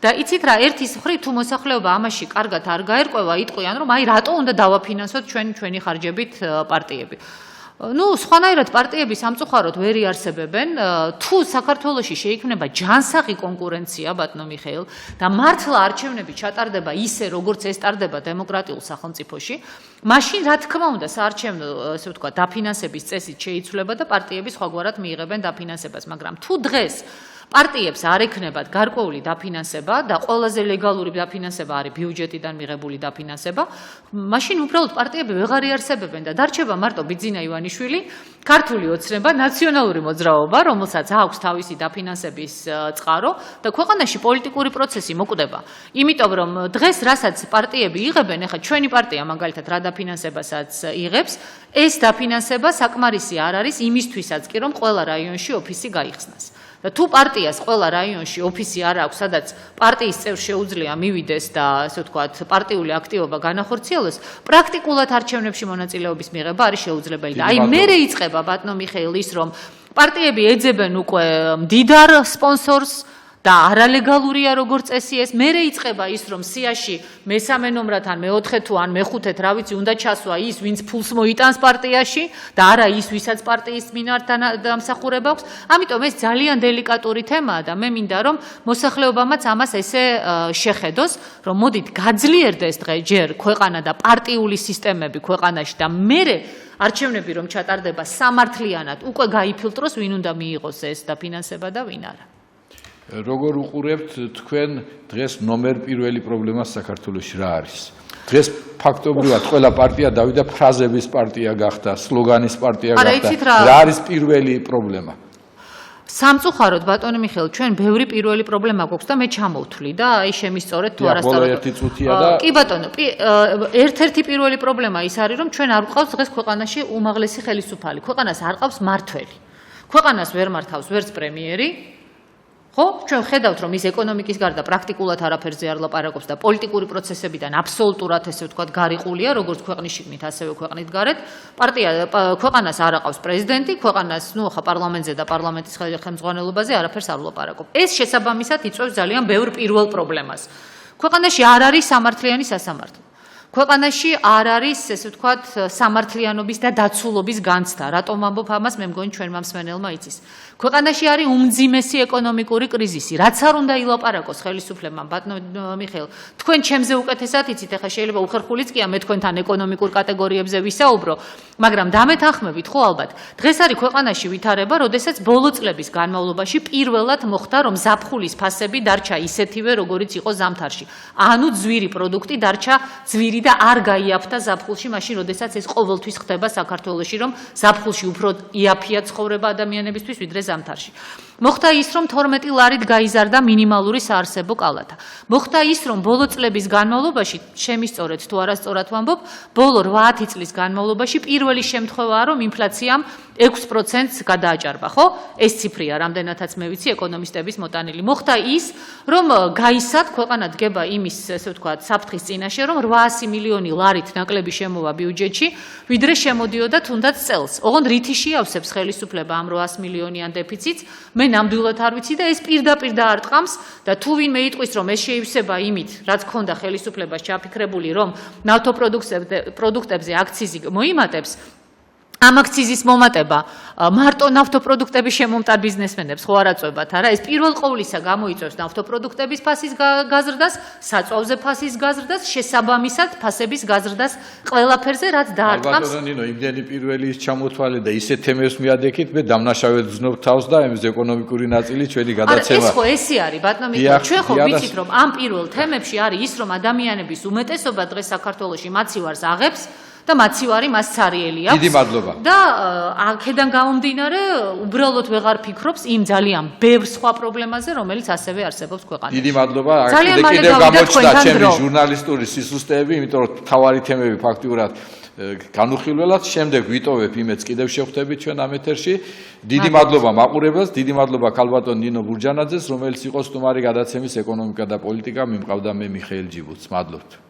და იცით რა, ერთის მხრივ თუ მოსახლეობა ამაში კარგად არ გაერკვევა, იტყვიან, რომ აი რატო უნდა დავაფინანსოთ ჩვენი ხარჯებით პარტიები. სხვანაირად პარტიები სამწუხაროდ ვერ იარსებებენ, თუ საქართველოში შეიქმნება ჯანსაღი კონკურენცია, ბატონო მიხეილ, და მართლა არჩევნები ჩატარდება ისე, როგორც ეს ტარდება დემოკრატიულ სახელმწიფოში, მაშინ რა თქმა უნდა საარჩევნო, ესე ვთქვათ, დაფინანსების წესით შეიცვლება და პარტიები სხვაგვარად მიიღებენ დაფინანსებას, მაგრამ თუ დღეს პარტიებს არ ექნებათ გარკვეული დაფინანსება და ყველაზე ლეგალური დაფინანსება არის ბიუჯეტიდან მიღებული დაფინანსება, მაშინ უბრალოდ პარტიები ვეღარ იარსებებენ და დარჩება მარტო ბიძინა ივანიშვილი, ქართული ოცნება, ნაციონალური მოძრაობა, რომელსაც აქვს თავისი დაფინანსების წყარო და ქვეყანაში პოლიტიკური პროცესი მოკვდება. იმიტომ რომ დღეს რასაც პარტიები იღებენ, ეხლა ჩვენი პარტია მაგალითად რა დაფინანსებასაც იღებს, ეს დაფინანსება საკმარისი არ არის იმისთვისაც კი რომ ყველა რაიონში ოფისი გაიხსნას. და თუ პარტიას ყველა რაიონში ოფისი არ აქვს, სადაც პარტიის წევრს შეუძლია მივიდეს და ასე ვთქვათ, პარტიული აქტივობა განახორციელოს, პრაქტიკულად არჩევნებში მონაწილეობის მიღება არის შეუძლებელი. და აი მერე იწყება ბატონო მიხეილ ის, რომ პარტიები ეძებენ უკვე მდიდარ სპონსორს და არალეგალურია როგორც წესი ეს, მერე იწყება ის, რომ სიაში მესამე ნომრად ან მეოთხე თუ ან მეხუთედ, რა ვიცი, უნდა ჩასვა ის, ვინც ფულს მოიტანს პარტიაში და არა ის, ვისაც პარტიის მიმართ დამსახურება აქვს. ამიტომ ეს ძალიან დელიკატური თემაა და მე მინდა, რომ მოსახლეობამაც ამას ესე შეხედოს, რომ მოდით გაძლიერდეს ჯერ ქვეყანა და პარტიული სისტემები ქვეყანაში და მერე არჩევნები რომ ჩატარდება სამართლიანად, უკვე გაიფილტროს, ვინ უნდა მიიღოს ეს დაფინანსება და ვინ არა. როგორ უყურებთ თქვენ დღეს ნომერ პირველი პრობლემა საქართველოში რა არის? დღეს ფაქტობრივად ყველა პარტია დავიდა ფრაზების პარტია გახდა, სლოგანის პარტია გახდა. რა არის პირველი პრობლემა? სამწუხაროდ ბატონო მიხეილ, ჩვენ ბევრი პირველი პრობლემა გვაქვს და მე ჩამოვთვლი და აი შემისწორეთ თუ არასწორად. ბოლო ერთი წუთია და კი ბატონო, ერთ-ერთი პირველი პრობლემა ის არის, რომ ჩვენ არ გვყავს დღეს ქვეყანაში უმაღლესი ხელისუფალი. ქვეყანას არ ყავს მართველი. ქვეყანას ვერ მართავს ვერც პრემიერი. ხო, ჩვენ ხედავთ, რომ ის ეკონომიკის გარდა პრაქტიკულად არაფერზე არ ლაპარაკობს და პოლიტიკური პროცესებიდან აბსოლუტურად ესე ვთქვათ გარიყულია, როგორც ქვეყნის შიგნით, ასევე ქვეყნით გარეთ. ქვეყანას არ აყავს პრეზიდენტი, ქვეყანას, ხა პარლამენტზე და პარლამენტის ხელმძღვანელობაზე არაფერს არ ლაპარაკობს. ეს შესაბამისად იწვევს ძალიან ბევრ პირველ პრობლემას. ქვეყანაში არ არის სამართლიანი სასამართლო. ქვეყანაში არ არის, ესე ვთქვათ, სამართლიანობის და დაცულობის განცდა. რატომ ამბობ ამას, მე მგონი ჩვენმა მსმენელმა იცის. ქვეყანაში არის უმძიმესი ეკონომიკური კრიზისი, რაც არ უნდა ილაპარაკოს ხელისუფლებამ, ბატონო მიხეილ. თქვენ ჩემზე უკეთესად იცით, ახლა შეიძლება უხერხულიც კი მე თქვენთან ეკონომიკურ კატეგორიებზე ვისაუბრო, მაგრამ დამეთანხმებით ხო ალბათ. დღეს არის ქვეყანაში ვითარება, როდესაც ბოლო წლების განმავლობაში პირველად მოხდა, რომ ზაფხულის ფასები დარჩა ისეთივე, როგორიც იყო ზამთარში. ანუ ძვირი პროდუქტი დარჩა ძვირი და არ გაიაფთა ზაფხულში, მაშინ როდესაც ეს ყოველთვის ხდება საქართველოში, რომ ზაფხულში უფრო იაფია ცხოვრება ადამიანებისთვის, ვიდრე ზამთარში. მოხდა ის, რომ 12 ლარით გაიზარდა მინიმალური საარსებო კალათა. მოხდა ის, რომ ბოლო წლების განმავლობაში, შემისწორეთ თუ არასწორად ვამბობ, ბოლო 8 წლის განმავლობაში პირველი შემთხვევაა, რომ ინფლაციამ 6%-ს გადააჭარბა, ხო? ეს ციფრია, რამდენადაც მე ვიცი ეკონომისტების მოტანილი. მოხდა ის, რომ გაისად ქვეყანა დგება იმის, ესე ვთქვათ, საფრთხის წინაშე, რომ 800 მილიონი ლარით ნაკლები შემოვა ბიუჯეტში, ვიდრე შემოდიოდა თუნდაც წელს. ოღონდ რითი შეავსებს ხელისუფლება ამ 800 მილიონიან დეფიციტს? მე ნამდვილად არ ვიცი და ეს პირდაპირ დაარტყამს და თუ ვინმე იტყვის, რომ ეს შეივსება იმით, რაც ქონდა ხელისუფლებას ჩაფიქრებული, რომ ნავთობპროდუქტებზე აქციზი მოიმატებს, ამ აქციზის მომატება მარტო ნავთობპროდუქტების შემომტარ ბიზნესმენებს ხო არ აწევათ, არა? ეს პირველ ყოვლისა გამოიწვევს ნავთობპროდუქტების ფასის გაზრდას, საწვავზე ფასის გაზრდას, შესაბამისად ფასების გაზრდას ყველაფერზე, რაც დაარტყამს. ალბათ ნინო, იმდენი პირველი ის ჩამოთვალე და ისეთ თემებს მიადექით, მე დამნაშავედ ვზნობ თავს და ამის ეკონომიკური ნაწილი ჩვენი გადაცემა. არა, ეს ხო ესე არის, ბატონო მიხეილ, ჩვენ ხო ვიცით, რომ ამ პირველ თემებში არის ის, რომ ადამიანების უმეტესობა დღეს საქართველოში მაცივარს აღებს და მაცივარი მას ცარიელი აქვს. დიდი მადლობა. და აქედან გამომდინარე, უბრალოდ ვეღარ ფიქრობს იმ ძალიან ბევრ სხვა პრობლემაზე, რომელიც ასევე არსებობს ქვეყანაში. დიდი მადლობა. ძალიან მალე კიდევ გავიდა გამოჩნდა თქვენთან ჩემი დრო. ჟურნალისტური სისუსტეები, იმიტომ რომ თავარი თემები ფაქტიურად განუხილველად, შემდეგ ვიტოვებ იმედს კიდევ შევხვდებით ჩვენ ამ ეთერში. დიდი მადლობა მაყურებელს, დიდი მადლობა ქალბატონ ნინო ბურჯანაძეს, რომელიც იყო სტუმარი გადაცემის ეკონომიკა და პოლიტიკა, მიმყავდა მე მიხეილ ჯიბუც. მადლობთ.